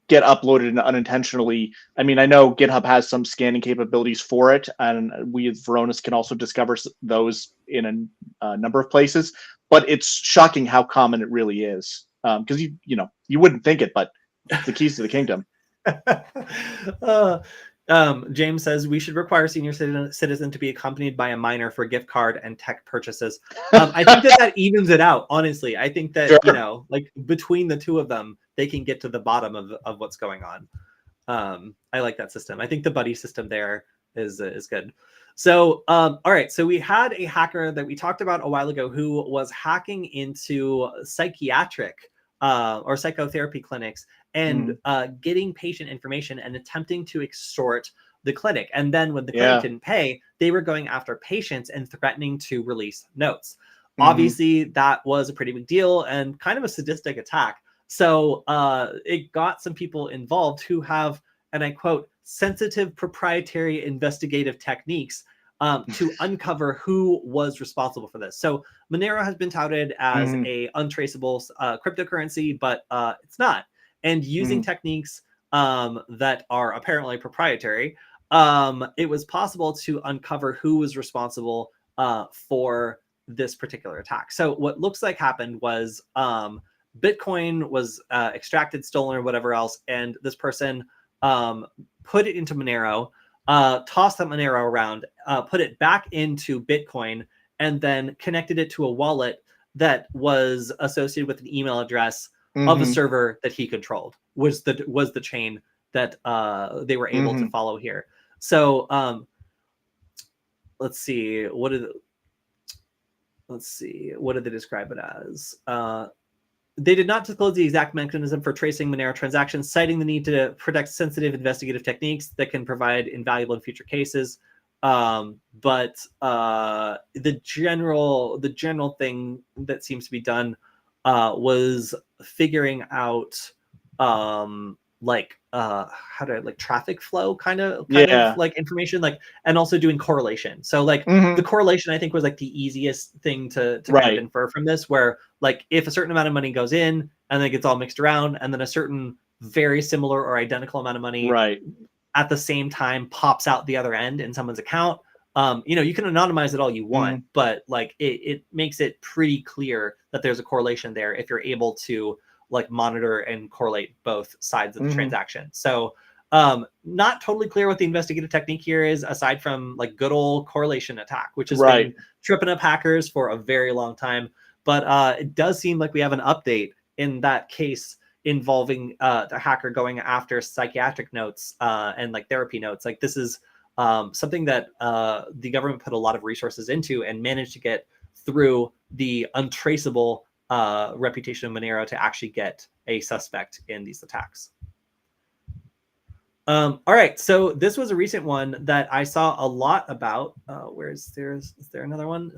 [SPEAKER 2] uploaded unintentionally. I mean, I know GitHub has some scanning capabilities for it, and we at Varonis can also discover those in a number of places. but it's shocking how common it really is. Because you wouldn't think it, but it's the keys to the kingdom.
[SPEAKER 1] James says we should require senior citizen to be accompanied by a minor for gift card and tech purchases. I think that evens it out. Honestly, I think that
[SPEAKER 2] Sure.
[SPEAKER 1] like between the two of them, they can get to the bottom of what's going on. I like that system. I think the buddy system there is good. So, all right. So we had a hacker that we talked about a while ago who was hacking into psychiatric or psychotherapy clinics and getting patient information and attempting to extort the clinic. And then when the clinic didn't pay, they were going after patients and threatening to release notes. Obviously, that was a pretty big deal and kind of a sadistic attack. So it got some people involved who have, and I quote, sensitive proprietary investigative techniques to uncover who was responsible for this. So Monero has been touted as a untraceable cryptocurrency, but it's not. And using techniques that are apparently proprietary, it was possible to uncover who was responsible for this particular attack. So what looks like happened was Bitcoin was extracted, stolen, or whatever else, and this person put it into Monero, tossed that Monero around, put it back into Bitcoin, and then connected it to a wallet that was associated with an email address of a server that he controlled. Was the chain that they were able to follow here. So let's see, what did they describe it as? They did not disclose the exact mechanism for tracing Monero transactions, citing the need to protect sensitive investigative techniques that can provide invaluable in future cases. But the general thing that seems to be done was figuring out how to traffic flow kind of like information, like, and also doing correlation. So like the correlation I think was like the easiest thing to kind of infer from this, where like if a certain amount of money goes in and then it gets all mixed around, and then a certain very similar or identical amount of money at the same time pops out the other end in someone's account, you can anonymize it all you want, but like it makes it pretty clear that there's a correlation there if you're able to like monitor and correlate both sides of the transaction. So not totally clear what the investigative technique here is, aside from like good old correlation attack, which has been tripping up hackers for a very long time. But it does seem like we have an update in that case involving the hacker going after psychiatric notes and like therapy notes. Like this is something that the government put a lot of resources into and managed to get through the untraceable reputation of Monero to actually get a suspect in these attacks. All right, so this was a recent one that I saw a lot about. Is there another one?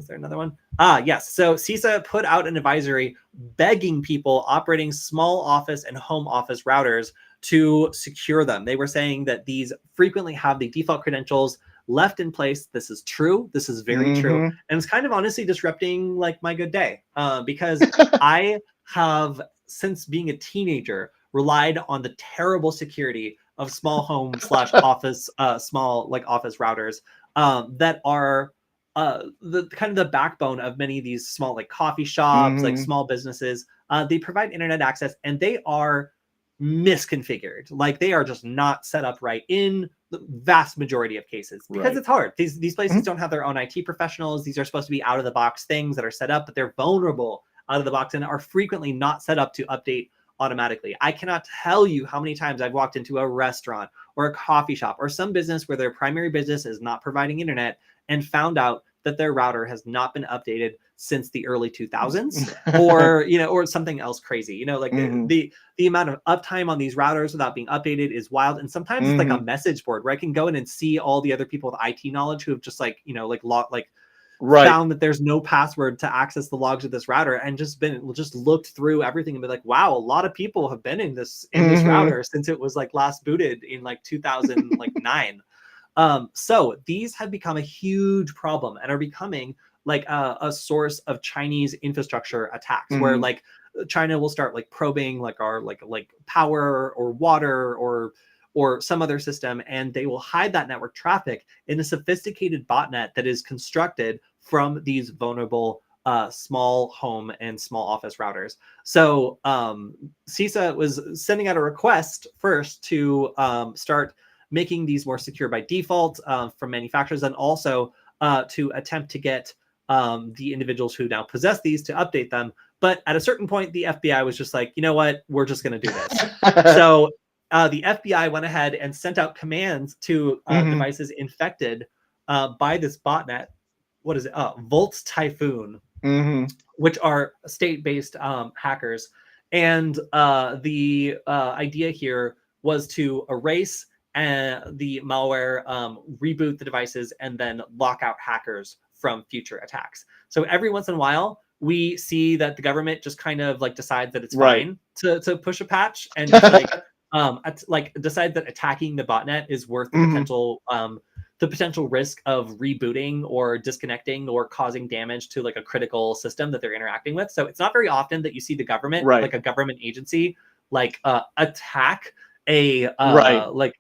[SPEAKER 1] Yes. So CISA put out an advisory begging people operating small office and home office routers to secure them. They were saying that these frequently have the default credentials left in place. This is true. This is very true. And it's kind of honestly disrupting like my good day because I have, since being a teenager, relied on the terrible security of small home / office, small like office routers that are the kind of the backbone of many of these small like coffee shops, like small businesses. They provide internet access and they are misconfigured. Like they are just not set up right in the vast majority of cases because it's hard. These places don't have their own IT professionals. These are supposed to be out of the box things that are set up, but they're vulnerable out of the box and are frequently not set up to update automatically. I cannot tell you how many times I've walked into a restaurant or a coffee shop or some business where their primary business is not providing internet and found out that their router has not been updated since the early 2000s or or something else crazy. Like the amount of uptime on these routers without being updated is wild. And sometimes it's like a message board where I can go in and see all the other people with IT knowledge who have just found that there's no password to access the logs of this router and just looked through everything and be like, wow, a lot of people have been in this router since it was like last booted in like 2009. So these have become a huge problem and are becoming like a source of Chinese infrastructure attacks where like China will start like probing like our like power or water or some other system, and they will hide that network traffic in a sophisticated botnet that is constructed from these vulnerable small home and small office routers. So CISA was sending out a request first to start making these more secure by default from manufacturers, and also to attempt to get the individuals who now possess these to update them. But at a certain point, the FBI was just like, you know what, we're just going to do this. So the FBI went ahead and sent out commands to devices infected by this botnet. What is it? Volts Typhoon, which are state-based hackers. And the idea here was to erase the malware, reboot the devices, and then lock out hackers from future attacks. So every once in a while, we see that the government just kind of like decides that it's fine to push a patch, and just like decide that attacking the botnet is worth the potential risk of rebooting or disconnecting or causing damage to like a critical system that they're interacting with. So it's not very often that you see the government, like a government agency, like attack a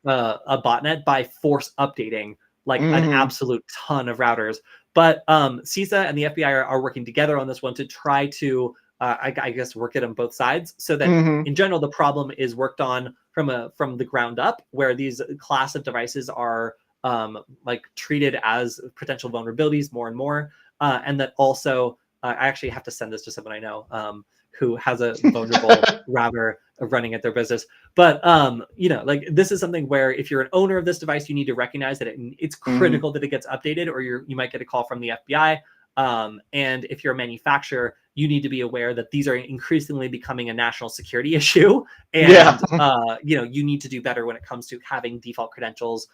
[SPEAKER 1] botnet by force updating like an absolute ton of routers. But CISA and the FBI are working together on this one to try to, I guess, work it on both sides, so that in general the problem is worked on from the ground up, where these class of devices are like treated as potential vulnerabilities more and more, and that also I actually have to send this to someone I know who has a vulnerable router running at their business. But you know, like this is something where if you're an owner of this device, you need to recognize that it's critical that it gets updated, or you might get a call from the FBI. And if you're a manufacturer, you need to be aware that these are increasingly becoming a national security issue, and you know, you need to do better when it comes to having default credentials.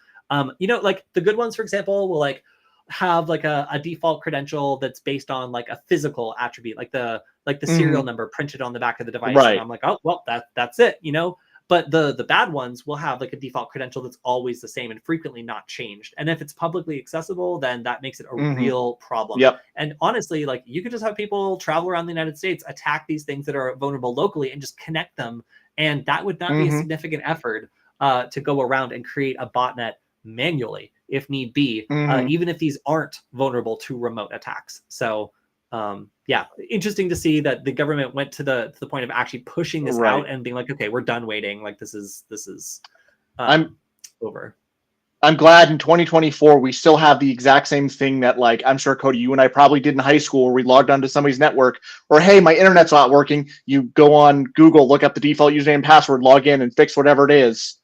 [SPEAKER 1] You know, like the good ones, for example, will like have like a default credential that's based on like a physical attribute, like the serial number printed on the back of the device. And I'm like, oh, well, that's it, you know. But the bad ones will have like a default credential that's always the same and frequently not changed. And if it's publicly accessible, then that makes it a real problem. And honestly, like you could just have people travel around the United States, attack these things that are vulnerable locally, and just connect them. And that would not be a significant effort to go around and create a botnet manually if need be, even if these aren't vulnerable to remote attacks. So yeah, interesting to see that the government went to the point of actually pushing this out and being like, okay, we're done waiting. Like this is over.
[SPEAKER 2] I'm glad in 2024 we still have the exact same thing that, like, I'm sure, Kody, you and I probably did in high school, where we logged onto somebody's network, or hey, my internet's not working. You go on Google, look up the default username and password, log in, and fix whatever it is.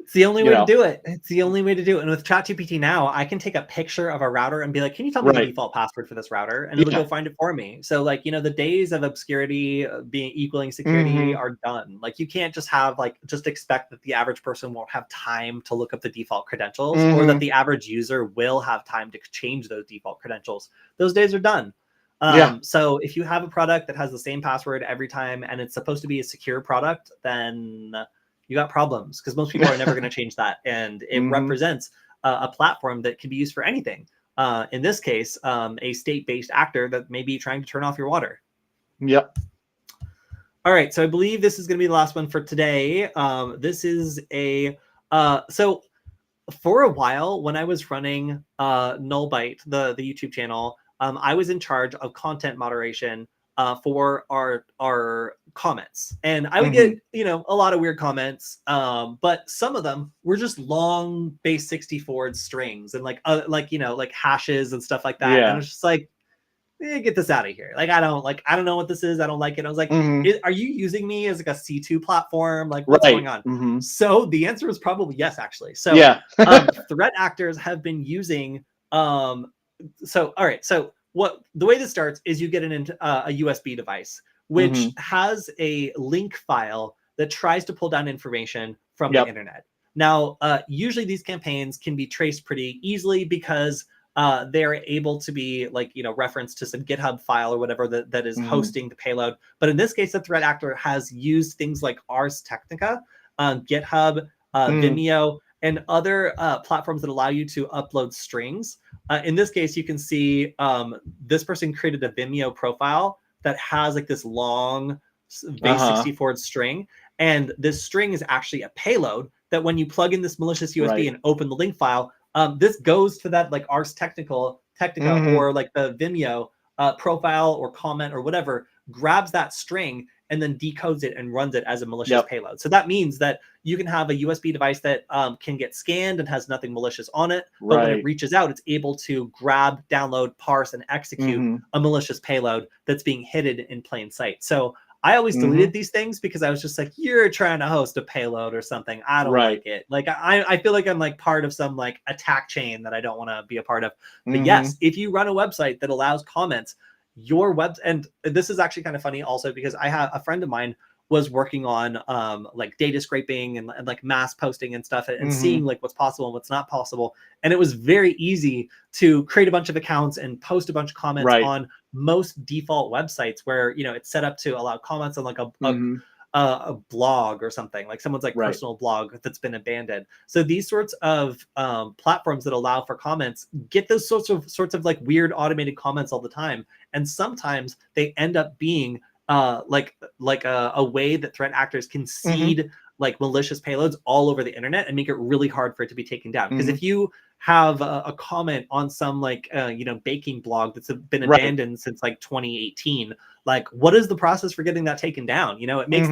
[SPEAKER 1] It's the only way to do it. It's the only way to do it. And with ChatGPT now, I can take a picture of a router and be like, can you tell me the default password for this router? And it'll go find it for me. So like, you know, the days of obscurity being equaling security are done. Like you can't just have like, just expect that the average person won't have time to look up the default credentials, or that the average user will have time to change those default credentials. Those days are done. So if you have a product that has the same password every time and it's supposed to be a secure product, then you got problems, because most people are never going to change that. And it represents a platform that can be used for anything. In this case, a state-based actor that may be trying to turn off your water. All right. So I believe this is going to be the last one for today. This is a, so for a while when I was running Nullbyte, the YouTube channel, I was in charge of content moderation for our comments, and I would get, you know, a lot of weird comments, but some of them were just long base 64 strings and like you know, like hashes and stuff like that. And it's just like, get this out of here. Like I don't know what this is. I don't like it. I was like, are you using me as like a C2 platform? Like what's going on? So the answer is probably yes, actually. So threat actors have been using so all right, so the way this starts is you get a USB device, which has a link file that tries to pull down information from the internet. Now, usually these campaigns can be traced pretty easily because they're able to be like, you know, referenced to some GitHub file or whatever that is hosting the payload. But in this case, the threat actor has used things like Ars Technica, GitHub, Vimeo, and other platforms that allow you to upload strings. In this case, you can see this person created a Vimeo profile that has like this long base 64 string. And this string is actually a payload that when you plug in this malicious USB and open the link file, this goes to that like Ars Technica or like the Vimeo profile or comment or whatever, grabs that string and then decodes it and runs it as a malicious payload. So that means that you can have a USB device that can get scanned and has nothing malicious on it, but when it reaches out, it's able to grab, download, parse, and execute a malicious payload that's being hidden in plain sight. So I always deleted these things because I was just like, you're trying to host a payload or something. I don't like it. Like I feel like I'm like part of some like attack chain that I don't want to be a part of. But yes, if you run a website that allows comments, your web, and this is actually kind of funny also because I have a friend of mine was working on like data scraping and like mass posting and stuff and seeing like what's possible and what's not possible. And it was very easy to create a bunch of accounts and post a bunch of comments on most default websites where, you know, it's set up to allow comments on like a blog or something, like someone's like personal blog that's been abandoned. So these sorts of platforms that allow for comments get those sorts of like weird automated comments all the time. And sometimes they end up being like a way that threat actors can seed like malicious payloads all over the internet and make it really hard for it to be taken down. Because if you have a comment on some like you know, baking blog that's been abandoned since like 2018, like what is the process for getting that taken down? You know, it makes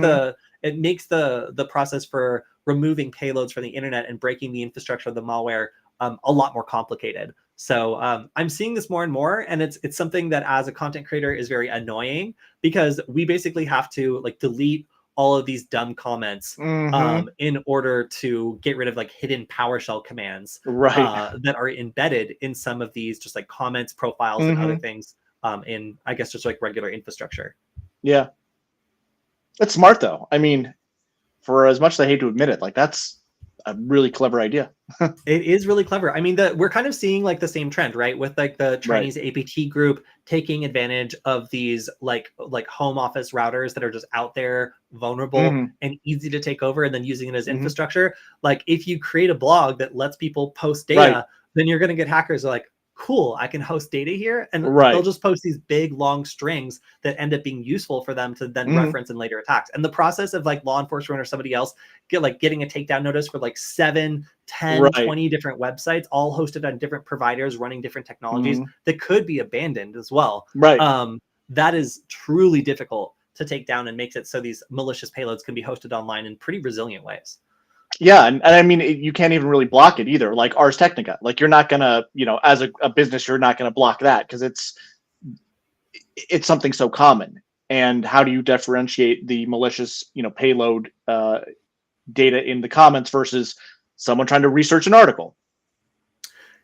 [SPEAKER 1] the process for removing payloads from the internet and breaking the infrastructure of the malware a lot more complicated. So I'm seeing this more and more, and it's something that as a content creator is very annoying because we basically have to like delete all of these dumb comments in order to get rid of like hidden PowerShell commands that are embedded in some of these just like comments, profiles, and other things in, I guess, just like regular infrastructure. Yeah.
[SPEAKER 2] That's smart though. I mean, for as much as I hate to admit it, like that's a really clever idea.
[SPEAKER 1] It is really clever. I mean, we're kind of seeing like the same trend, right? With like the Chinese APT group taking advantage of these like home office routers that are just out there, vulnerable and easy to take over, and then using it as infrastructure. Like if you create a blog that lets people post data, then you're going to get hackers like, cool, I can host data here, and they'll just post these big long strings that end up being useful for them to then reference in later attacks. And the process of like law enforcement or somebody else getting a takedown notice for like 7, 10, 20 different websites, all hosted on different providers running different technologies that could be abandoned as well. That is truly difficult to take down and makes it so these malicious payloads can be hosted online in pretty resilient ways.
[SPEAKER 2] Yeah, and I mean, you can't even really block it either. Like Ars Technica, like you're not gonna, you know, as a business, you're not gonna block that because it's something so common. And how do you differentiate the malicious, you know, payload data in the comments versus someone trying to research an article?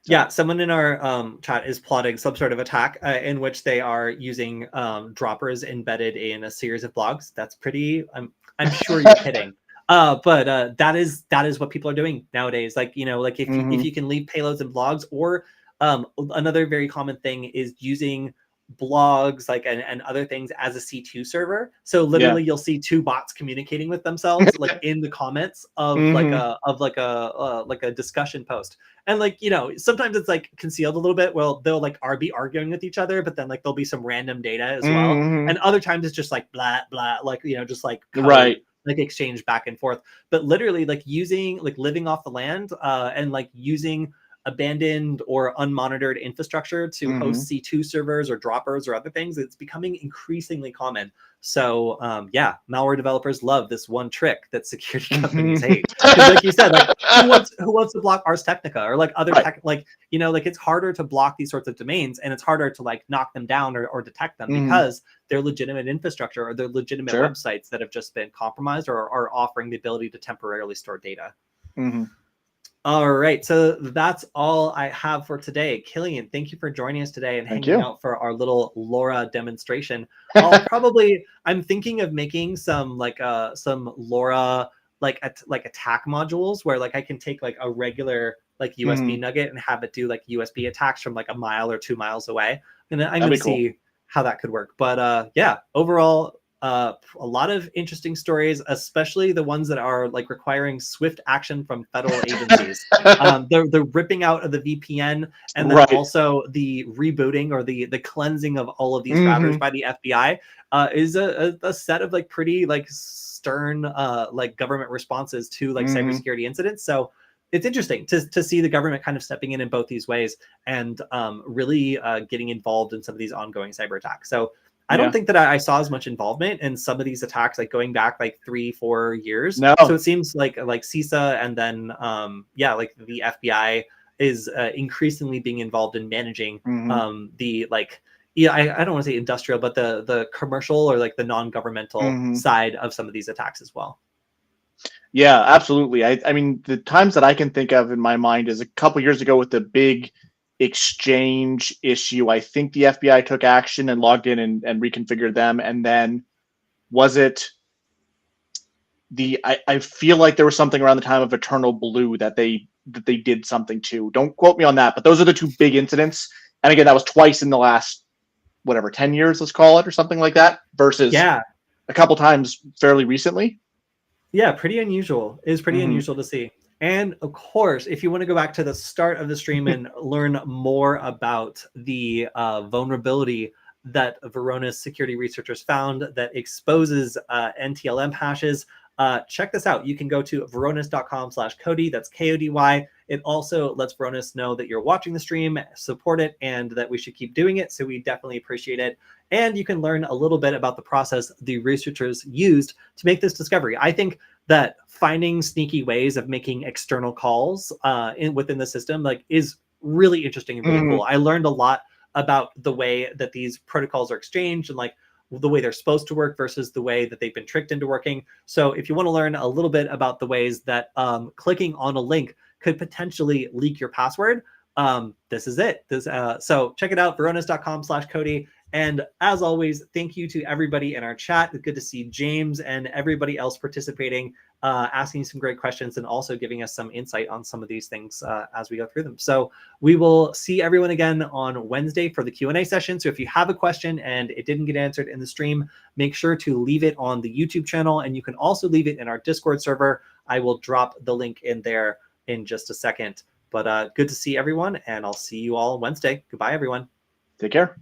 [SPEAKER 1] Yeah, someone in our chat is plotting some sort of attack in which they are using droppers embedded in a series of blogs. That's pretty. I'm sure you're kidding. But that is what people are doing nowadays. Like, you know, like if you can leave payloads in blogs, or another very common thing is using blogs like and other things as a C2 server. So literally you'll see two bots communicating with themselves like in the comments of like a discussion post. And like, you know, sometimes it's like concealed a little bit. Well, they'll like be arguing with each other, but then like there'll be some random data as well. And other times it's just like blah blah, like, you know, just like code, like exchange back and forth. But literally like using like living off the land and like using abandoned or unmonitored infrastructure to host C2 servers or droppers or other things, it's becoming increasingly common. So yeah, malware developers love this one trick that security companies hate. Because like you said, like who wants to block Ars Technica or like other tech, like, you know, like it's harder to block these sorts of domains, and it's harder to like knock them down or detect them because they're legitimate infrastructure or they're legitimate websites that have just been compromised or are offering the ability to temporarily store data. All right, so that's all I have for today. Kilian, thank you for joining us today and hanging out for our little LoRa demonstration. I'm thinking of making some like some LoRa like attack modules where like I can take like a regular like USB nugget and have it do like USB attacks from like a mile or 2 miles away. And I'm gonna see how that could work. But yeah, overall, a lot of interesting stories, especially the ones that are like requiring swift action from federal agencies. The ripping out of the VPN, and then also the rebooting or the cleansing of all of these routers by the FBI is a set of like pretty like stern like government responses to like cybersecurity incidents. So it's interesting to see the government kind of stepping in both these ways and really getting involved in some of these ongoing cyber attacks. So I don't think that I saw as much involvement in some of these attacks, like going back like 3-4 years.
[SPEAKER 2] No.
[SPEAKER 1] So it seems like CISA and then like the FBI is increasingly being involved in managing the like, I don't want to say industrial, but the commercial or like the non-governmental side of some of these attacks as well.
[SPEAKER 2] Yeah, absolutely. I mean, the times that I can think of in my mind is a couple years ago with the big exchange issue. I think the FBI took action and logged in and reconfigured them. And then was it I feel like there was something around the time of Eternal Blue that they did something to. Don't quote me on that, but those are the two big incidents. And again, that was twice in the last, 10 years, let's call it, or something like that, versus a couple times fairly recently. Yeah,
[SPEAKER 1] pretty unusual. It is pretty unusual to see. And of course, if you want to go back to the start of the stream and learn more about the vulnerability that Varonis security researchers found that exposes NTLM hashes, check this out. You can go to varonis.com/Kody. That's Kody. It also lets Varonis know that you're watching the stream, support it, and that we should keep doing it. So we definitely appreciate it. And you can learn a little bit about the process the researchers used to make this discovery. I think that finding sneaky ways of making external calls within the system is really interesting and really cool. I learned a lot about the way that these protocols are exchanged and the way they're supposed to work versus the way that they've been tricked into working. So if you want to learn a little bit about the ways that clicking on a link could potentially leak your password, this is it. So check it out, varonis.com/Kody. And as always, thank you to everybody in our chat. It's good to see James and everybody else participating, asking some great questions and also giving us some insight on some of these things as we go through them. So we will see everyone again on Wednesday for the Q&A session. So if you have a question and it didn't get answered in the stream, make sure to leave it on the YouTube channel. And you can also leave it in our Discord server. I will drop the link in there in just a second. But good to see everyone, and I'll see you all Wednesday. Goodbye, everyone.
[SPEAKER 2] Take care.